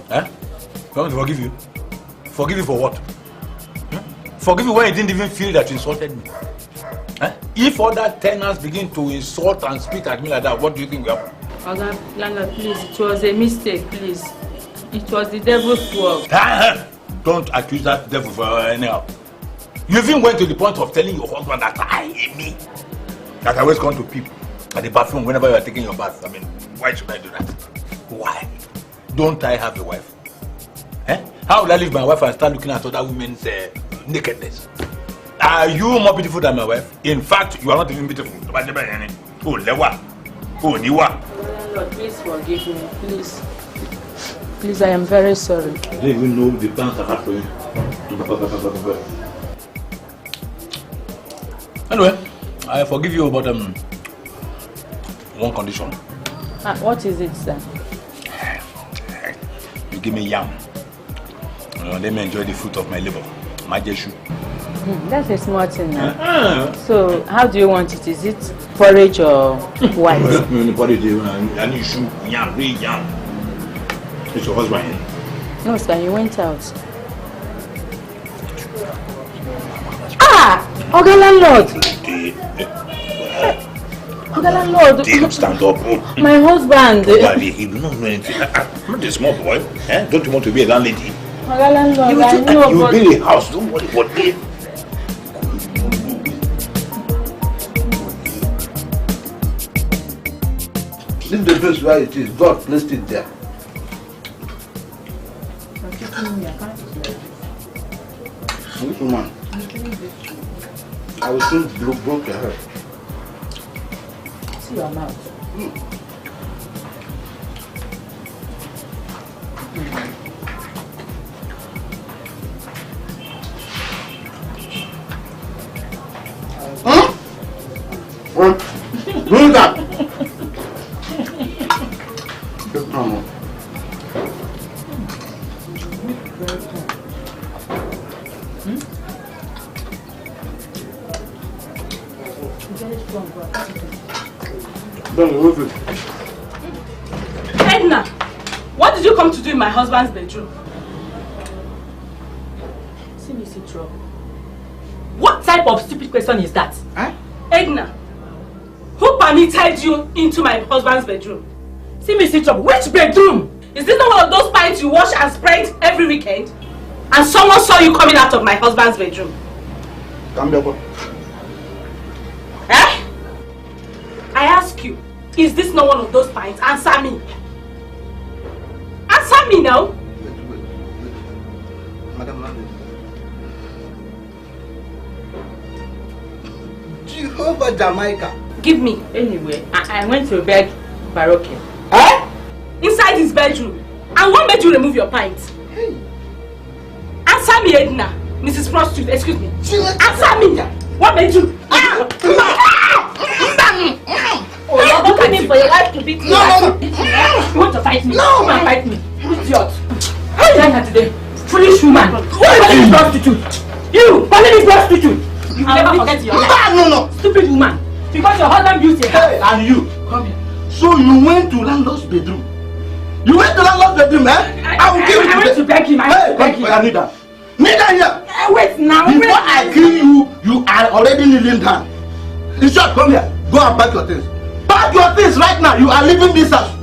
You want me to forgive you? Forgive you for what? Forgive you when you didn't even feel that you insulted me? If other tenants begin to insult and spit at me like that, what do you think will happen? Landlord, please, it was a mistake, please. It was the devil's work. Don't accuse that devil for anyhow. You even went to the point of telling your husband that I hate me. That I always come to people at the bathroom whenever you are taking your bath. I mean, why should I do that? Why? Don't I have a wife? How will I leave my wife and start looking at other women's nakedness? Are you more beautiful than my wife? In fact, you are not even beautiful. Oh, Lewa. Oh, Niwa. Lord, please forgive me. Please. Please, I am very sorry. I don't even know the plans I have for you. Anyway, I forgive you about one condition. What is it, sir? You give me yam. Let me enjoy the fruit of my labor. My jeshu. That's a small thing now. So, how do you want it? Is it porridge or white? Porridge, and you shoot yam, real yam. It's your husband. No, sir, you went out. Oga Landlord! Oga Landlord! Damn, stand up. My husband! You don't know anything. I'm not a small boy. Don't you want to be a landlady? Oga Landlord, I know, you but... build a house, don't worry about it. Leave the place where it is. God placed it there. This woman, I will soon broke your head. See your mouth. Edna, what did you come to do in my husband's bedroom? See me see trouble. What type of stupid question is that? Edna, who permitted you into my husband's bedroom? See me see trouble. Which bedroom? Is this not one of those pints you wash and spread every weekend? And someone saw you coming out of my husband's bedroom? Come here, boy. Eh? I ask you, is this not one of those pints? Answer me. Answer me now. Madam Landlady. Jehovah Jamaica. Give me. Anyway, I went to beg Baroque. Eh? Inside his bedroom. And what made you remove your pint? Hey. Answer me, Edna. Mrs. Prostitute, excuse me. Answer me. What made you? Oh, you're looking for your wife to beat me. No. You want to fight me? No. Come and fight me. Idiot. How did I her today? Foolish woman. Vanity prostitute. You, vanity prostitute. You never forget your life. No. Stupid woman. Because your husband built a house. And you? Come here. So you went to landlord's bedroom? You went to landlord's bedroom, eh? I went to beg him. Hey, Nida. Nida here. Wait now. Before I kill you, you are already kneeling down. In short, come here. Go and pack your things. Pack your things right now. You are leaving this house.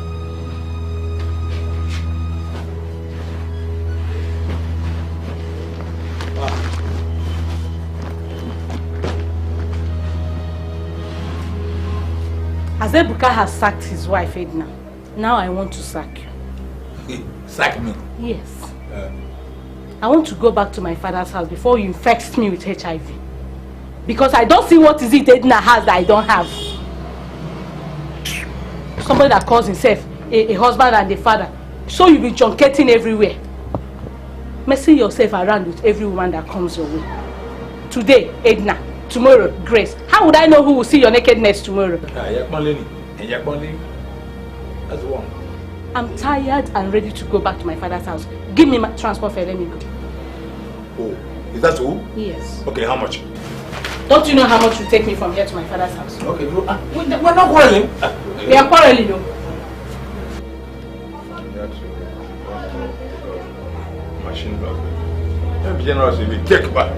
Azebuka has sacked his wife, Edna. Now I want to sack you. Sack me? Yes. I want to go back to my father's house before you infect me with HIV. Because I don't see what is it Edna has that I don't have. Somebody that calls himself a husband and a father. So you'll be junketing everywhere. Messing yourself around with every woman that comes your way. Today, Edna. Tomorrow, Grace. How would I know who will see your nakedness tomorrow? That's the one. I'm tired and ready to go back to my father's house. Give me my transport fare, let me go. Oh, is that all? Yes. Okay, how much? Don't you know how much will take me from here to my father's house? Okay, we're not quarreling. We are quarreling, though. Machine block. Generous, if you take back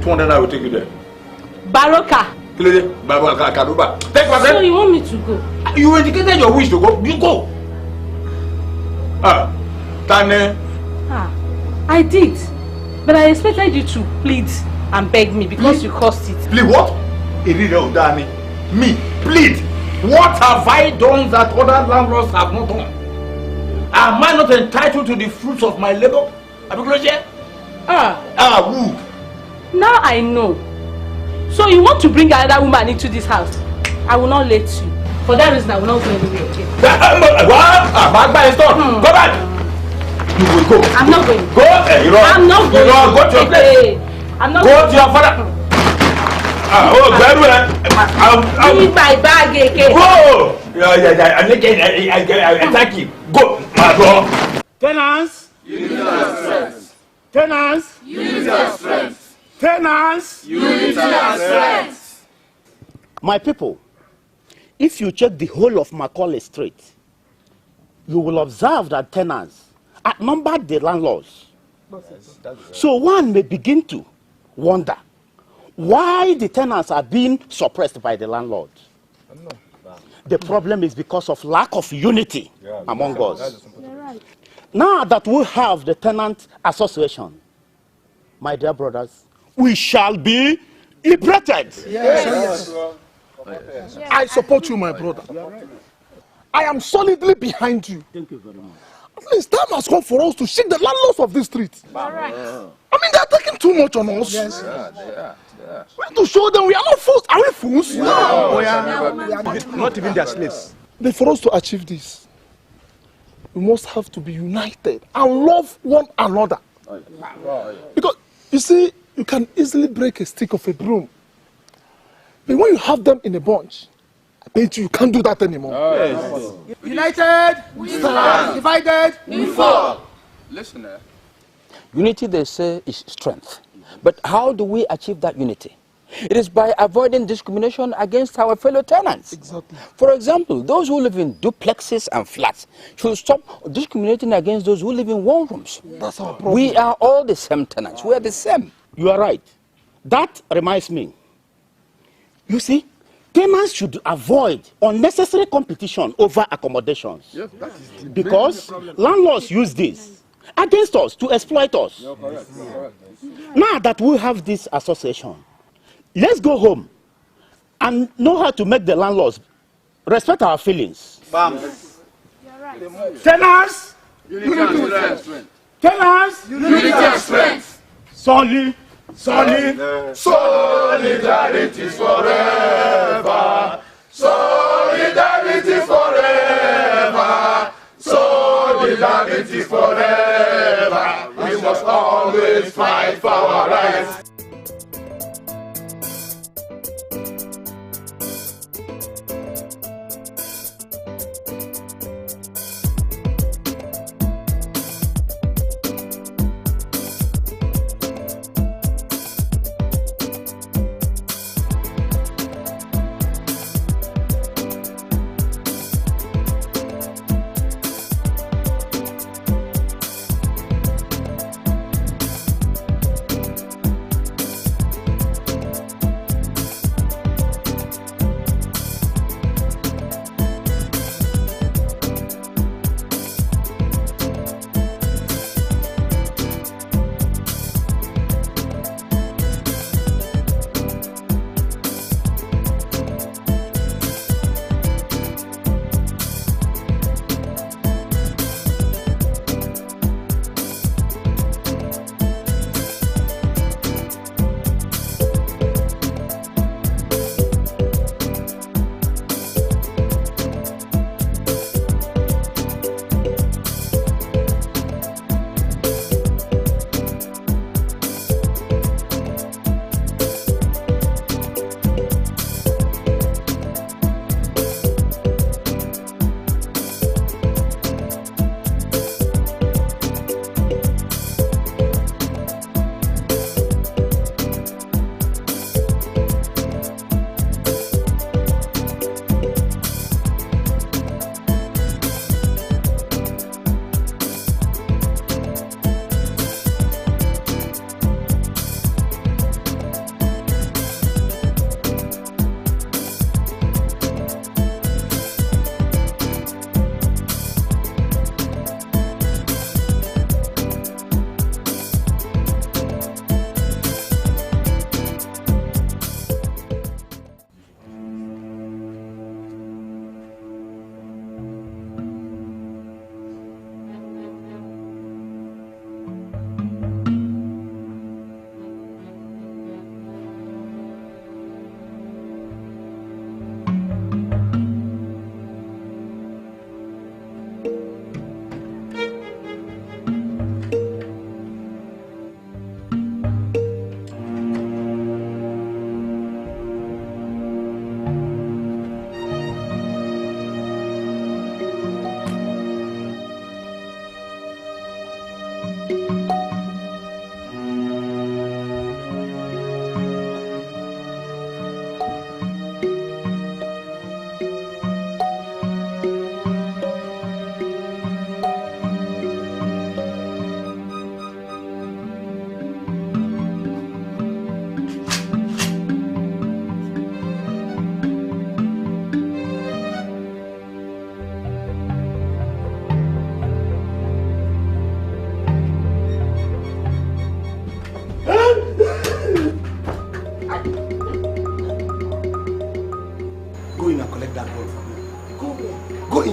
200, I will take you there. Baroka. Take So you want me to go? You indicated your wish to go. You go. Tane. I did. But I expected you to plead and beg me because you caused it. Plead what? Me, plead. What have I done that other landlords have not done? Am I not entitled to the fruits of my labor? Who? Now I know. So you want to bring another woman into this house? I will not let you. For that reason, I will not go anywhere, okay? Go back! You will go. I'm not going. Go! I'm not going. Go to your place. I'm not go going. To your father. Very well. Leave my bag again. Go! I thank you. Go! Tenants! Use your strength. Tenants! Use your strength. Tenants! Use your strength. My people, if you check the whole of Macaulay Street, you will observe that tenants outnumbered the landlords. So one may begin to wonder why the tenants are being suppressed by the landlords. The problem is because of lack of unity among us. Now that we have the tenant association, my dear brothers, we shall be liberated. Yes. I support you, my brother. I am solidly behind you. Thank you very much. At least time has come for us to shake the landlords of this street. I mean, they are taking too much on us. Yes. We have to show them we are not fools. Are we fools? No. We are not even their slaves. But for us to achieve this, we must have to be united and love one another. Because, you see, you can easily break a stick of a broom. But when you have them in a bunch, I bet you can't do that anymore. Yes. United, we stand. Divided, we fall. Listen, Unity, they say, is strength. But how do we achieve that unity? It is by avoiding discrimination against our fellow tenants. Exactly. For example, those who live in duplexes and flats should stop discriminating against those who live in one rooms. That's our problem. We are all the same tenants. We are the same. You are right. That reminds me. You see, tenants should avoid unnecessary competition over accommodations. Yes, that is the because landlords use this against us to exploit us. correct. Now that we have this association, let's go home and know how to make the landlords respect our feelings. Tenants, Unity and strength. tenants, Unity and strength. solid. Solidarity forever. Solidarity forever. Solidarity forever. We must always fight for our rights.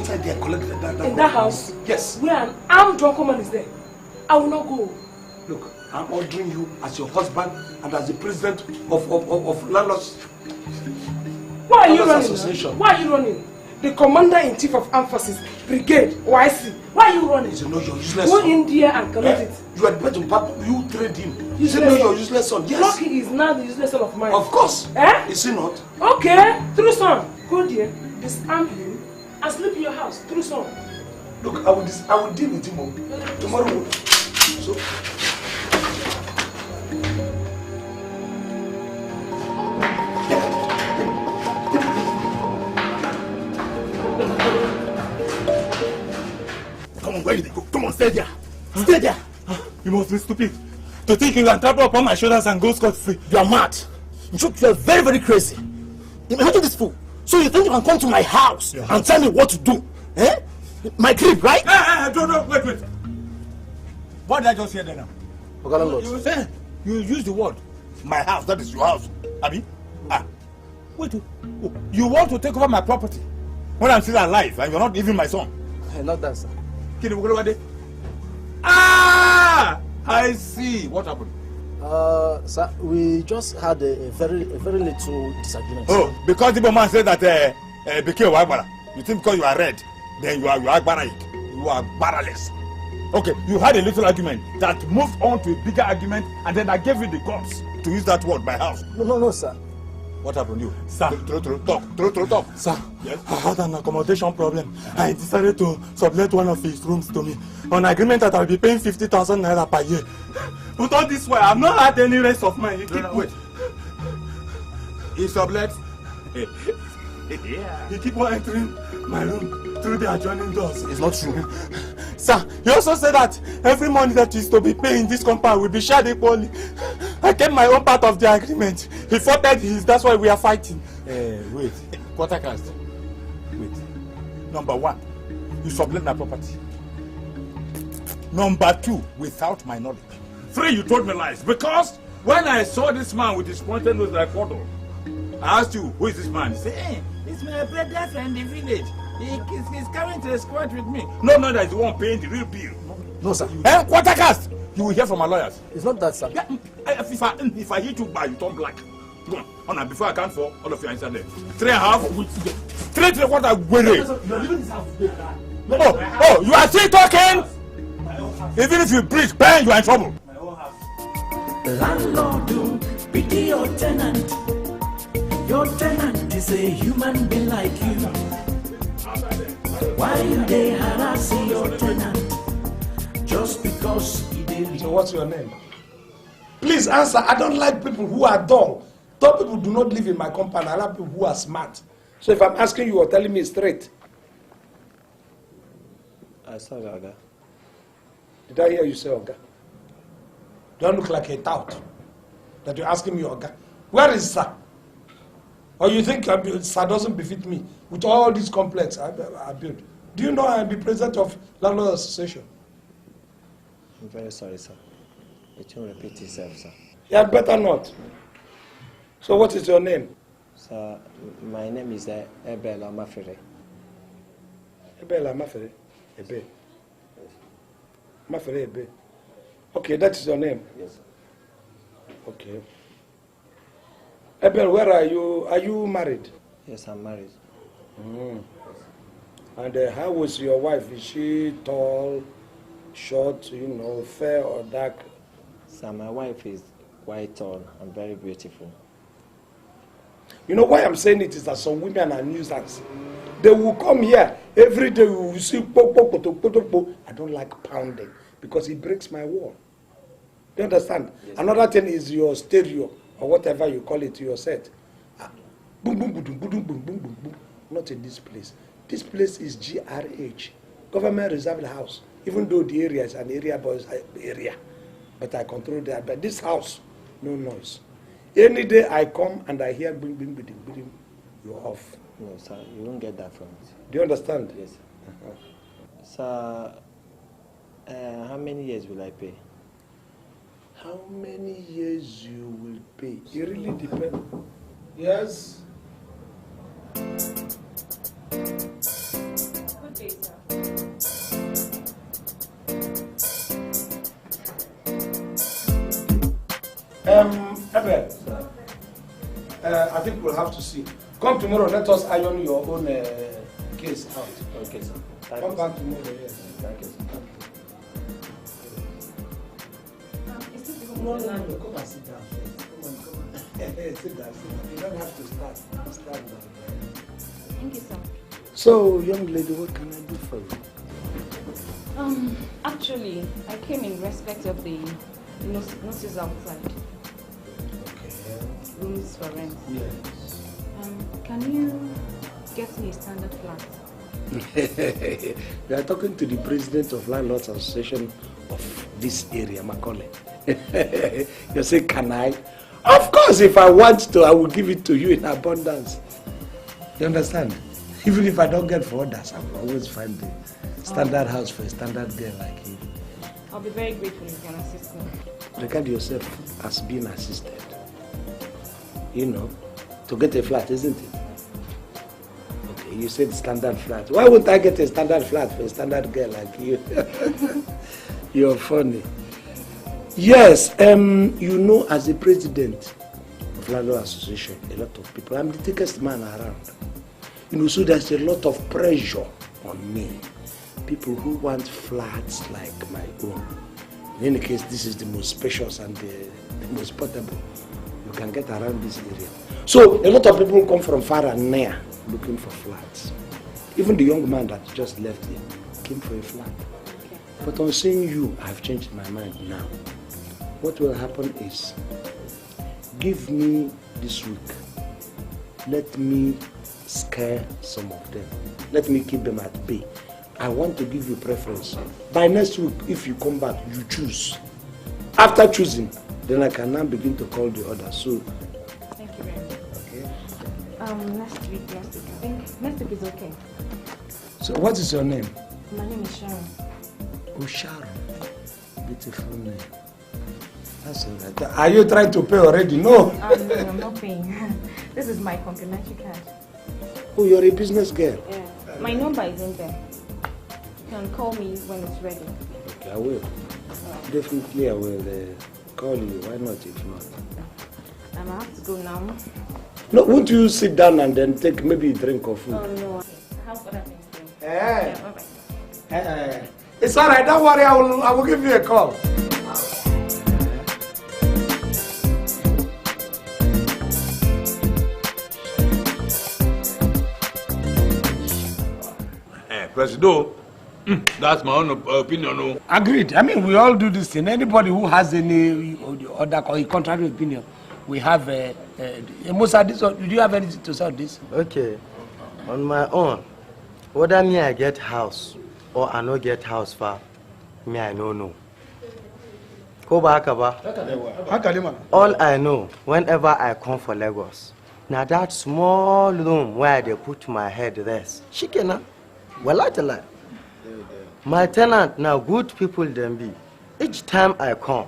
inside there, collect that. In that house? Yes. Where an armed drunken man is there? I will not go. Look, I'm ordering you as your husband and as the president of Landlords. Why are you running? Why are you running? The commander-in-chief of armed forces, brigade, YC. Why are you running? He said, no, you're useless. Go in there and collect it. You had better, you trade him. He said, no, you're useless son. Yes. Lucky is now the useless son of mine. Of course. Eh? Is he not? Okay, true son. go there, disarm him, and sleep in your house through some. Look, I will deal with him tomorrow. So. Come on, where did they go? Come on, stay there. Stay there. You must be stupid to think you can trample upon my shoulders and go scot-free. You are mad. In short, you are very, very crazy. Imagine this fool. So you think you can come to my house and tell me what to do? Eh? My crib, right? No, wait. What did I just hear there now? You say you use the word my house, that is your house. Abi? Wait. You want to take over my property when I'm still alive and you're not even my son? Not that, sir. I see. What happened? Sir, we just had a very little disagreement. Oh, because the man said that Beke Wagbara. You think because you are red, then you are Agbaraik. You are barreless. Okay, you had a little argument that moved on to a bigger argument, and then I gave you the guts to use that word, my house. No, sir. What happened, you? Sir. Talk. Sir, yes? I had an accommodation problem. I decided to sublet one of his rooms to me on agreement that I'll be paying 50,000 naira per year. But all this while, I've not had any rest of mind. Wait. He sublet? He keep on entering my room through the adjoining doors. It's not true. Sir, he also said that every money that is to be paid in this compound will be shared equally. I kept my own part of the agreement. He forfeited his, that's why we are fighting. Wait. Quartercast. Wait. Number one, you sublet my property. Number two, without my knowledge. Three, you told me lies. Because when I saw this man with his pointed nose like Odo, I asked you, who is this man? He said, hey, it's my brother from the village. He's coming to squat with me. No, that is the one paying the real bill. No, sir. Quartercast! You will hear from my lawyers. It's not that, sir. Yeah, if I hit you by, you turn black. Come on, before I count for all of you inside there. 3.5. 3.25. You're leaving this house. Oh, you are still talking? Even if you breathe, bang, you are in trouble. Landlord, pity your tenant. Your tenant is a human being like you. Why you they harass your tenant? Just because he didn't. So what's your name? Please answer. I don't like people who are dull. Dull people do not live in my compound. I like people who are smart. So if I'm asking you, you're telling me straight. I saw Oga. Did I hear you say Oga? Do I look like a tout that you're asking me Oga? Where is Sir? Or you think Sir doesn't befit me with all these complex I built? Do you know I'll be president of Landlord Association? I'm very sorry, sir. It won't repeat itself, sir. Yeah, better not. So what is your name? Sir, my name is Ebel Amafere. Ebel Amafere? Ebe. Amafere Ebe. Okay, that is your name? Yes, sir. Okay. Ebel, where are you? Are you married? Yes, I'm married. Mm. And how was your wife? Is she tall, short, fair or dark? Sir, my wife is quite tall and very beautiful. You know why I'm saying it is that some women are nuisance. They will come here every day. We will see I don't like pounding because it breaks my wall. Do you understand? Yes, another thing is your stereo or whatever you call it, your set. Boom, boom, boom, boom, boom, boom, boom, boom, boom. Not in this place. This place is GRH, Government Reserved House. Even though the area is an area boys area, but I control that. But this house, no noise. Any day I come and I hear bing, bing, bing, bing, you're off. No, sir, you won't get that from it. Do you understand? Yes. Sir, how many years will I pay? How many years you will pay? It really depends. Yes. Good day, sir. Ebel, I think we'll have to see. Come tomorrow, let us iron your own case out. Okay, sir. Come back tomorrow, yes. Thank you, sir. No, come and sit down. Come on. Sit down. You don't have to start. Stand down. Thank you, sir. So, young lady, what can I do for you? Actually, I came in respect of the notices outside. Okay. Rooms for rent. Yes. Can you get me a standard flat? You are talking to the president of Landlords Association of this area, Macaulay. You say, can I? Of course, if I want to, I will give it to you in abundance. You understand? Even if I don't get for others, I will always find the standard house for a standard girl like you. I'll be very grateful if you can assist me. Regard yourself as being assisted. You know, to get a flat, isn't it? Okay, you said standard flat. Why wouldn't I get a standard flat for a standard girl like you? You're funny. Yes, you know, as the president of Landlord Association, a lot of people, I'm the thickest man around. You know, so there's a lot of pressure on me. People who want flats like my own. In any case, this is the most spacious and the most portable you can get around this area. So a lot of people come from far and near looking for flats. Even the young man that just left here came for a flat. Okay. But on seeing you, I've changed my mind now. What will happen is, give me this week. Let me scare some of them. Let me keep them at bay. I want to give you preference. By next week, if you come back, you choose. After choosing, then I can now begin to call the others. So, thank you very much. Okay. Next week. I think next week is okay. So, what is your name? My name is Sharon. Oh, Sharon. Beautiful name. That's all right. Are you trying to pay already? No. No, I'm not paying. This is my complimentary card. Oh, you're a business girl. Yeah. My number is in there. You can call me when it's ready. Okay, I will. Definitely, I will call you. Why not if not? I have to go now. No, won't you sit down and then take maybe a drink or food? Oh, no. I have other things to do. Hey. Yeah, bye-bye. It's all right. Don't worry. I will give you a call. Presido, that's my own opinion. Agreed. I mean, we all do this thing. Anybody who has any other contrary opinion, we have Musa, do you have anything to say on this? Okay. On my own, whether me I get house or I no get house for me, I no know. All I know, whenever I come for Lagos, now that small room where they put my head rest, shikena. Well, I tell you, my tenant now good people them be. Each time I come,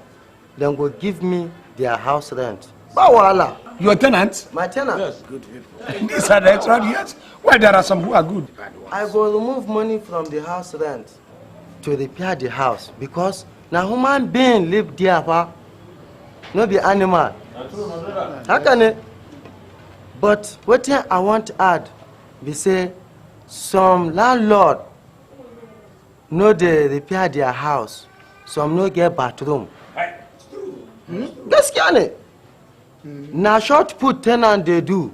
then go give me their house rent. Wahala. Your tenant? My tenant. Yes, good people. These are the extra yes. Well, there are some who are good. I go remove money from the house rent to repair the house because now human being live there, pa. No be animal. How can it? But what I want to add, we say. Some landlord no they repair their house, some no get bathroom. Guess can it? Now short put tenant they do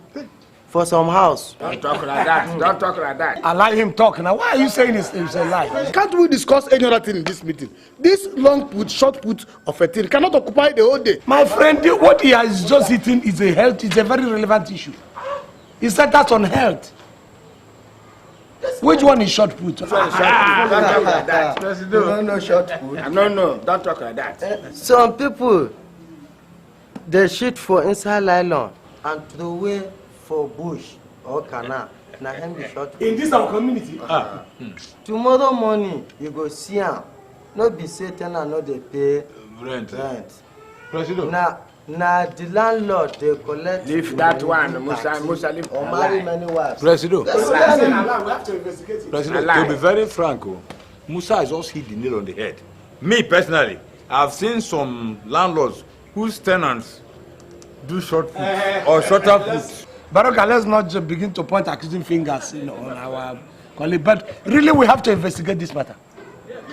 for some house. Don't talk like that. Don't talk like that. I like him talking. Now why are you saying it's a lie? Can't we discuss any other thing in this meeting? This long put, short put of a thing cannot occupy the whole day. My friend, what he has just eaten is a very relevant issue. He said that's on health. Which one is short put? Don't talk like that. No short put. No, don't talk like that. Some people they shit for inside nylon and throw away for bush or canal. Now him be short put. In this our community. Tomorrow morning you go see him. No be say tenant no dey pay rent. Now the landlord they collect. Leave that one, Musa leave. Or marry many wives. Presido. We have to investigate it. Presido, to be very frank, Musa has just hit the nail on the head. Me personally, I've seen some landlords whose tenants do short foot or shorter foot. Baroka, let's not just begin to point accusing fingers, on our colleague. But really, we have to investigate this matter.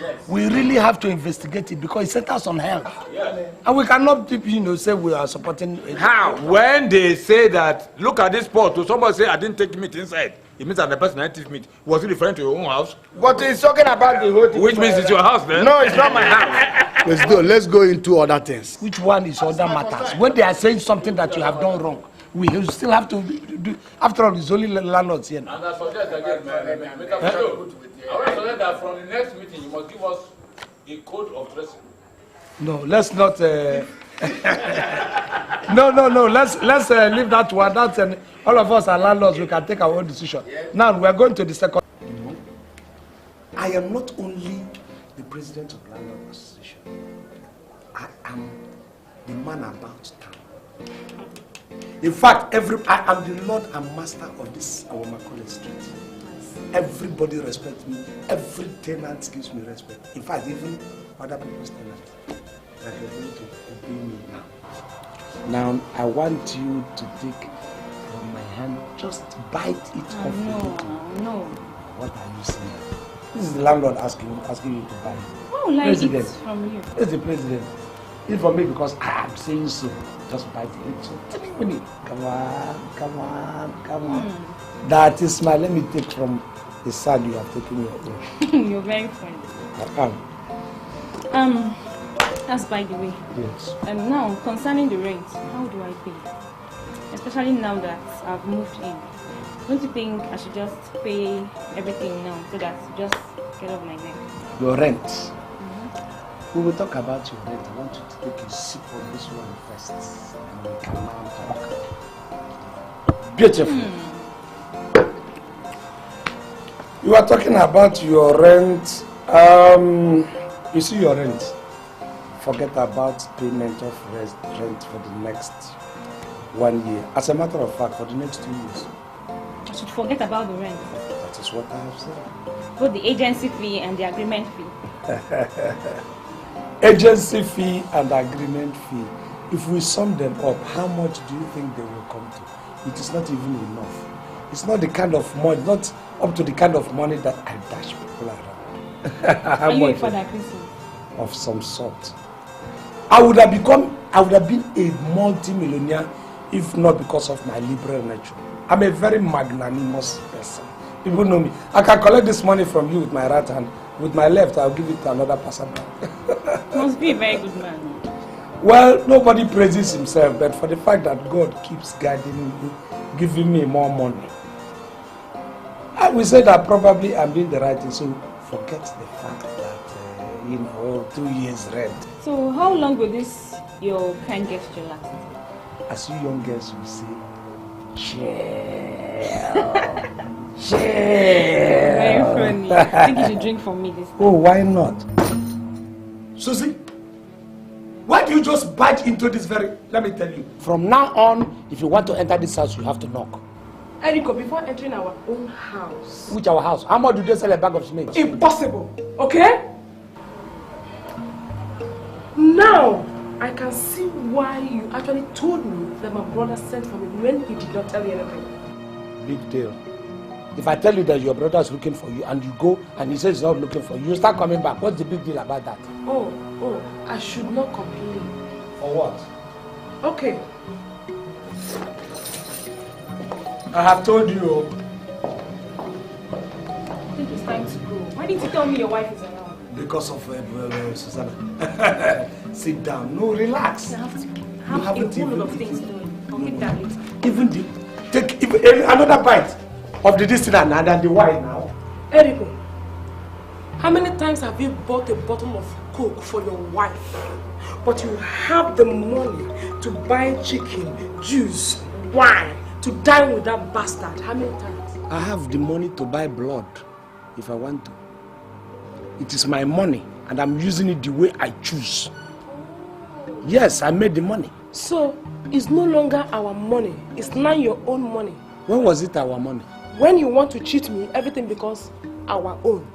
Yes. We really have to investigate it because it centers on health. Yeah. And we cannot, say we are supporting it. How? When they say that, look at this pot, somebody say I didn't take meat inside. It means that the person I thief meat was he referring to your own house? But he's talking about the whole thing. Which means it's your house then? No, it's not my house. Let's go into other things. Which one is other matters? When they are saying something that you have done wrong, we still have to do. After all, it's only landlords here. And I suggest again, I want to suggest that from the next meeting you must give us a code of dressing. No, let's not. No. Let's leave that one. That's all of us are landlords. We can take our own decision. Now we are going to the second. I am not only the president of Landlord Association. I am the man about town. In fact, I am the lord and master of this our Macaulay Street. Everybody respects me. Every tenant gives me respect. In fact, even other people's tenants. That are going to obey me now. Now, I want you to take from my hand, just bite it off. No. What are you saying? This is the landlord asking you to buy. Oh, like president. It's from you. It's the president. It's from me because I am saying so. Just bite it. So take it with me. Come on. That is my. Let me take from the side you have taken your own. You're very funny. That's by the way. Yes. Now, concerning the rent, how do I pay? Especially now that I've moved in. Don't you think I should just pay everything now so that just get off my neck? Your rent? We will talk about your rent. I want you to take a sip of this one first. And we can now talk. Beautiful. You are talking about your rent. You see your rent. Forget about payment of rent for the next 1 year. As a matter of fact, for the next 2 years. I should forget about the rent. That is what I have said. Both the agency fee and the agreement fee. Agency fee and agreement fee. If we sum them up, how much do you think they will come to? It is not even enough. It's not the kind of money, not up to the kind of money that I dash people around. Are you a father Christian? Of some sort. I would have been a multi-millionaire if not because of my liberal nature. I'm a very magnanimous person. People know me. I can collect this money from you with my right hand. With my left, I'll give it to another person. Must be a very good man. Well, nobody praises himself, but for the fact that God keeps guiding me, giving me more money. I will say that probably I'm doing the right thing, so forget the fact that, 2 years rent. So how long will this, your kind gesture last? As you young girls will say, chill. Very funny. I think you should drink for me this time. Oh, why not? Susie, why do you just barge into this let me tell you, from now on, if you want to enter this house, you have to knock. Eriko, before entering our own house. Which our house? How much do they sell a bag of cement? Impossible, okay? Now, I can see why you actually told me that my brother sent for me when he did not tell you anything. Big deal. If I tell you that your brother is looking for you and you go and he says he's not looking for you, you start coming back. What's the big deal about that? Oh, I should not complain. For what? Okay. I have told you. I think it's time to go. Why didn't you tell me your wife is around? Because of Susanna. Sit down. No, relax. I have a whole lot of things to do. I'll keep that later. Even take another bite of the distillate and the wine now. Eriko, how many times have you bought a bottle of Coke for your wife, but you have the money to buy chicken, juice, wine, to dine with that bastard? How many times? I have the money to buy blood if I want to. It is my money and I'm using it the way I choose. Yes, I made the money. So, it's no longer our money. It's now your own money. When was it our money? When you want to cheat me, everything becomes our own.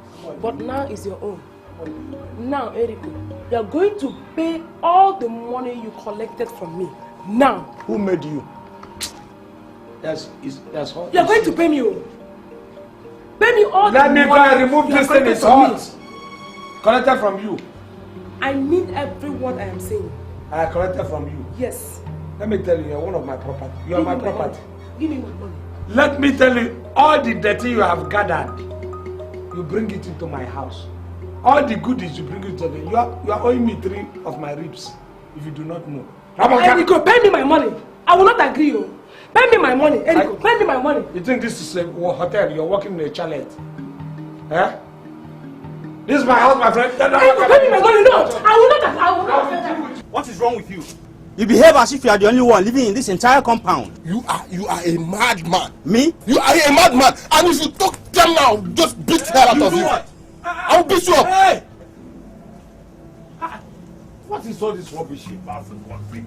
But now it's your own. Now, Eriko, you are going to pay all the money you collected from me. Now. Who made you? That's hot. You are going to pay me. Pay me all the money. Let me go and remove this thing. It's hot. Collected from you. I mean every word I am saying. I collected from you. Yes. Let me tell you, you're one of my property. You are my property. Give me my money. Let me tell you, all the dirty you have gathered, you bring it into my house. All the goodies you bring it to me. You are owing me 3 of my ribs, if you do not know. Eriko, pay me my money. I will not agree. You. Pay me my money. Eriko, pay me my money. You think this is a hotel? You're working in a chalet? Eh? This is my house, my friend. Eriko, pay me my money. No, I will not. What is wrong with you? You behave as if you are the only one living in this entire compound. You are a madman. Me? You are a madman. And if you talk them now, just beat hell out of you. What? I'll beat you up. Hey! What is all this rubbish about the country?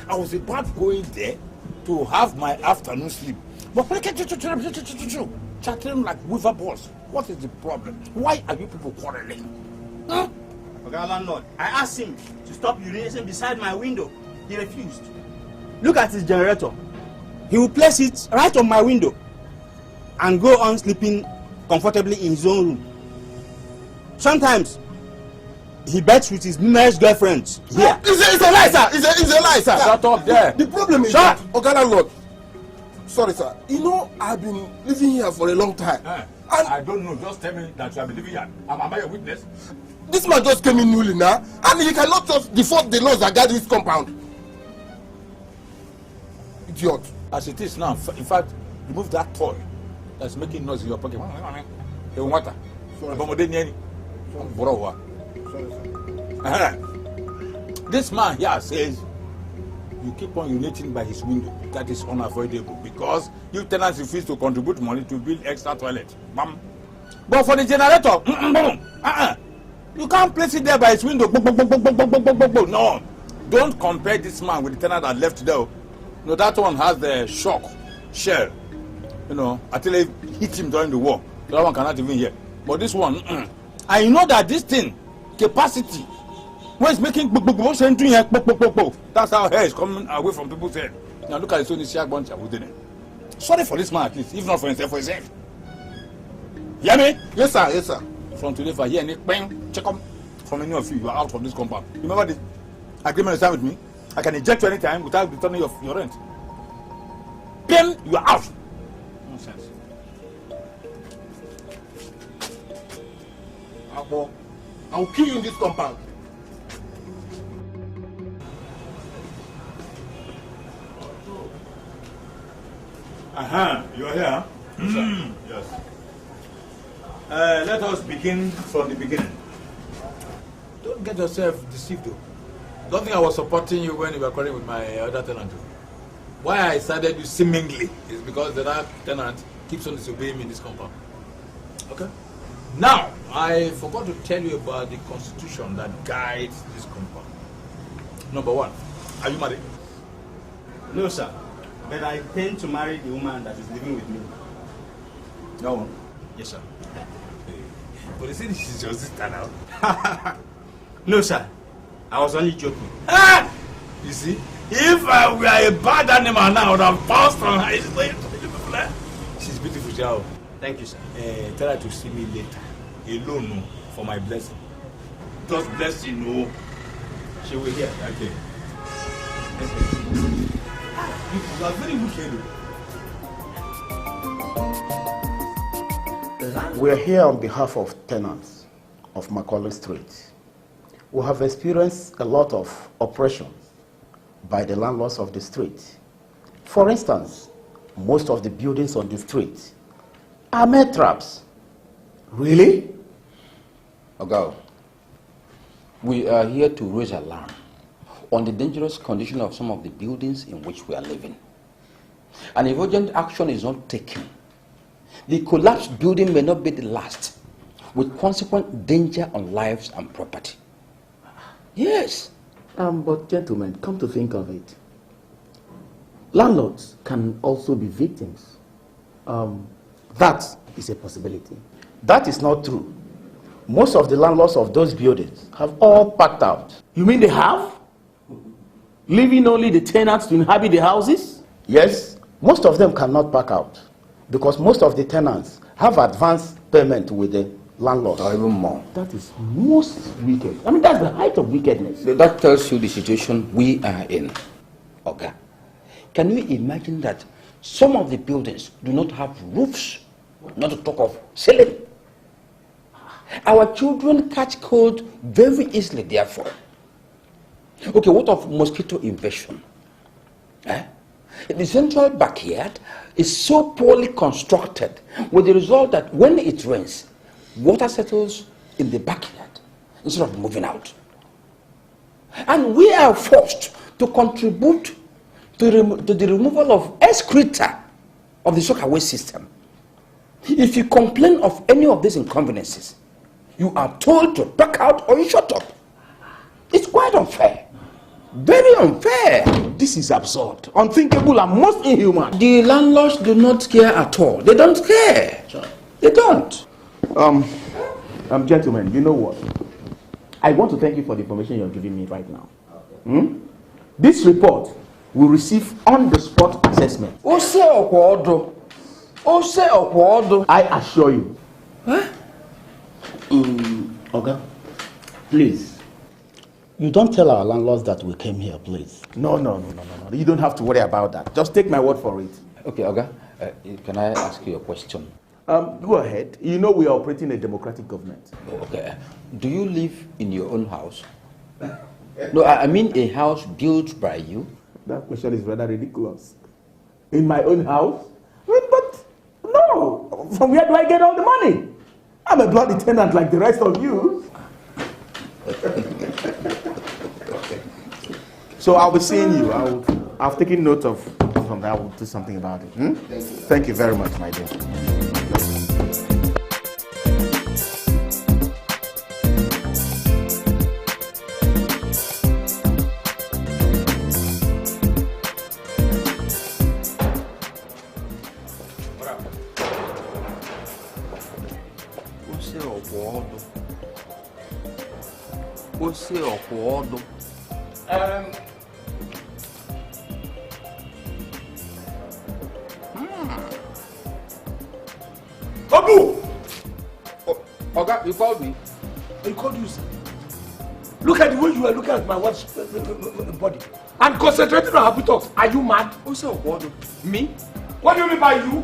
I was about going there to have my afternoon sleep. But chattering like weaver balls. What is the problem? Why are you people quarreling? Huh? Okay, landlord, I asked him to stop urinating beside my window. He refused. Look at his generator. He will place it right on my window and go on sleeping comfortably in his own room. Sometimes he bets with his numerous girlfriends here. It's a lie, sir. It's a lie, sir. Shut up there. The problem is that, okay, landlord. Sorry, sir. You know, I've been living here for a long time. And I don't know. Just tell me that you have been living here. Am I a witness? This man just came in newly now, and he cannot just default the laws that guard this compound. Idiot. As it is now, in fact, remove that toy that's making noise in your pocket. Water. This man here says you keep on urinating by his window. That is unavoidable because you tenants refuse to contribute money to build extra toilet. But for the generator, you can't place it there by his window. No, don't compare this man with the tenant that left there. No, that one has the shock shell. You know, until they hit him during the war. The other one cannot even hear. But this one, and you know that this thing, capacity, when it's making that's how hair is coming away from people's head. Now look at the Sony Siak bunch of within it. Sorry for this man at least, if not for himself, for himself. Hear me? Yes, sir. Yes, sir. From today, if I hear any bang, check up from any of you, you are out from this compound. Remember the agreement you signed with me? I can eject you anytime without returning your rent. Then you are out. Nonsense. I'll kill you in this compound. You are here? Yes. Let us begin from the beginning. Don't get yourself deceived though. Don't think I was supporting you when you were quarreling with my other tenant. Why I started you seemingly is because the other tenant keeps on disobeying me in this compound. Okay? Now, I forgot to tell you about the constitution that guides this compound. Number 1, are you married? No, sir. But I intend to marry the woman that is living with me. No one? Yes, sir. But you see, this is your sister now. No, sir. I was only joking. Ah! You see, if I were a bad animal now, I would have pounced on her. She's beautiful, Jao. Thank you, sir. Tell her to see me later. Alone, for my blessing. Just blessing, no. She will hear. Okay. You are very wicked. We are here on behalf of tenants of Macaulay Street. We have experienced a lot of oppression by the landlords of the street. For instance, most of the buildings on the street are mud traps. Really? Ogo, we are here to raise alarm on the dangerous condition of some of the buildings in which we are living. And if urgent action is not taken, the collapsed building may not be the last, with consequent danger on lives and property. Yes. But gentlemen, come to think of it, landlords can also be victims. That is a possibility. That is not true. Most of the landlords of those buildings have all packed out. You mean they have? Leaving only the tenants to inhabit the houses? Yes, most of them cannot pack out because most of the tenants have advanced payment with the landlord. Or even more. That is most wicked. I mean, that's the height of wickedness. That tells you the situation we are in. Okay. Can you imagine that some of the buildings do not have roofs not to talk of selling. Our children catch cold very easily, therefore. Okay, what of mosquito infection? The central backyard is so poorly constructed with the result that when it rains, water settles in the backyard instead of moving out. And we are forced to contribute to the removal of excreta of the soakaway system. If you complain of any of these inconveniences, you are told to back out or you shut up. It's quite unfair. Very unfair. This is absurd, unthinkable, and most inhuman. The landlords do not care at all. They don't care. They don't. Gentlemen, you know what? I want to thank you for the information you're giving me right now. This report will receive on-the-spot assessment. I assure you. Oga, please. You don't tell our landlords that we came here, please. No. You don't have to worry about that. Just take my word for it. Okay, Oga, can I ask you a question? Go ahead. You know we are operating a democratic government. Okay. Do you live in your own house? No, I mean a house built by you. That question is rather ridiculous. In my own house? But no. From where do I get all the money? I'm a bloody tenant like the rest of you. So I'll be seeing you. I've taken note of that. I will do something about it. Thank you very much, my dear. Oga, you called me? I called you, sir. Look at the way you are looking at my wife's body and concentrating on her buttocks. Are you mad? Me? What do you mean by you?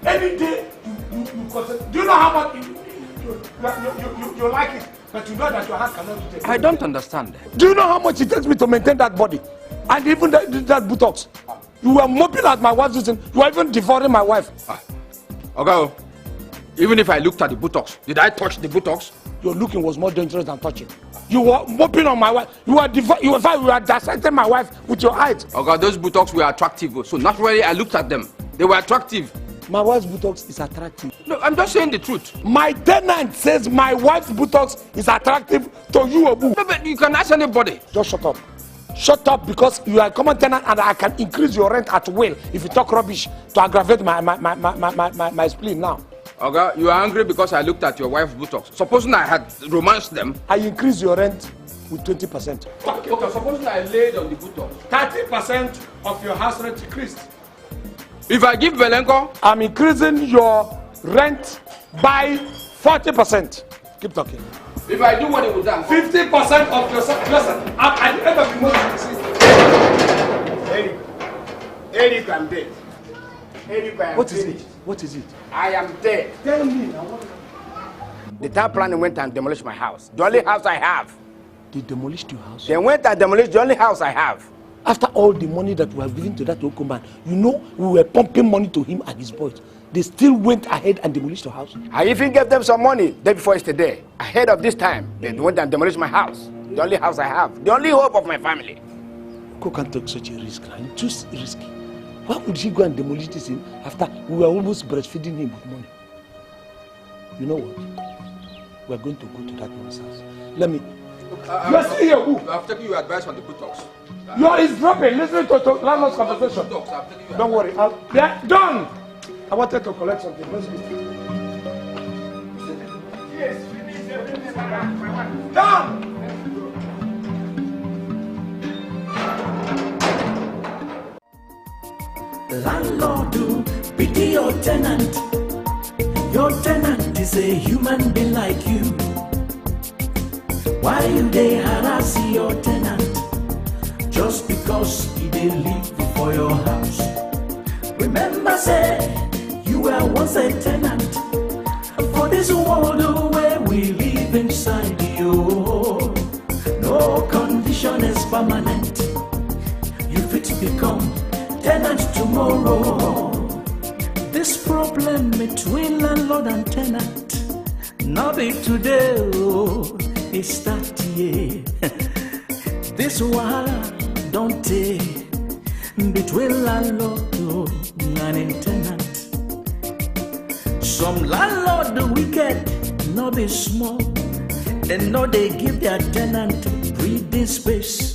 Any day you concentrate. Do you know how much you like it, but you know that your hand cannot do it? I don't understand. Do you know how much it takes me to maintain that body? And even that buttocks. You were mopping at my wife's reason. You were even devouring my wife. Okay. Even if I looked at the buttocks, did I touch the buttocks? Your looking was more dangerous than touching. You were mopping on my wife. You were dissecting my wife with your eyes. Okay, those buttocks were attractive. So naturally, I looked at them. They were attractive. My wife's buttocks is attractive. No, I'm just saying the truth. My tenant says my wife's buttocks is attractive to you, Obu. No, but you can ask anybody. Just shut up. Shut up, because you are a common tenant and I can increase your rent at will if you talk rubbish to aggravate my spleen now. Okay, you are angry because I looked at your wife's buttocks. Supposing I had romanced them. I increased your rent with 20%. Okay, supposing I laid on the buttocks. 30% of your house rent increased. If I give Belenko? I'm increasing your rent by 40%. Keep talking. If I do what it would done. 50% of your listen, at the end of the month, Eric, I'm dead. Eric, What is it? What is it? I am dead. Tell me. The town planning went and demolished my house. The only house I have. They demolished your house? They went and demolished the only house I have. After all the money that we have given to that local man, you know, we were pumping money to him and his boys. They still went ahead and demolished your house. I even gave them some money day before yesterday. Ahead of this time, they went and demolished my house. The only house I have. The only hope of my family. Who can't take such a risk? It's too risky. Why would he go and demolish this thing after we were almost breastfeeding him with money? You know what? We are going to go to that man's house. Let me... You are still here, who? I've taken your advice on the buttocks. You are eavesdropping. Listen to landlord's conversation. Don't worry. Yeah, done. I wanted to collect something. Let's go. Yes, finish everything. Done. Landlord, pity your tenant. Your tenant is a human being like you. Why you they harass your tenant? Just because he they live for your house. Remember, say, you were once a tenant. For this world where we live inside you, no condition is permanent. You fit become tenant tomorrow. This problem between landlord and tenant, not be today, oh, it start here. This wahala don't take between landlord and tenant. Some landlord the wicked, no be small. They know they give their tenant breathing space.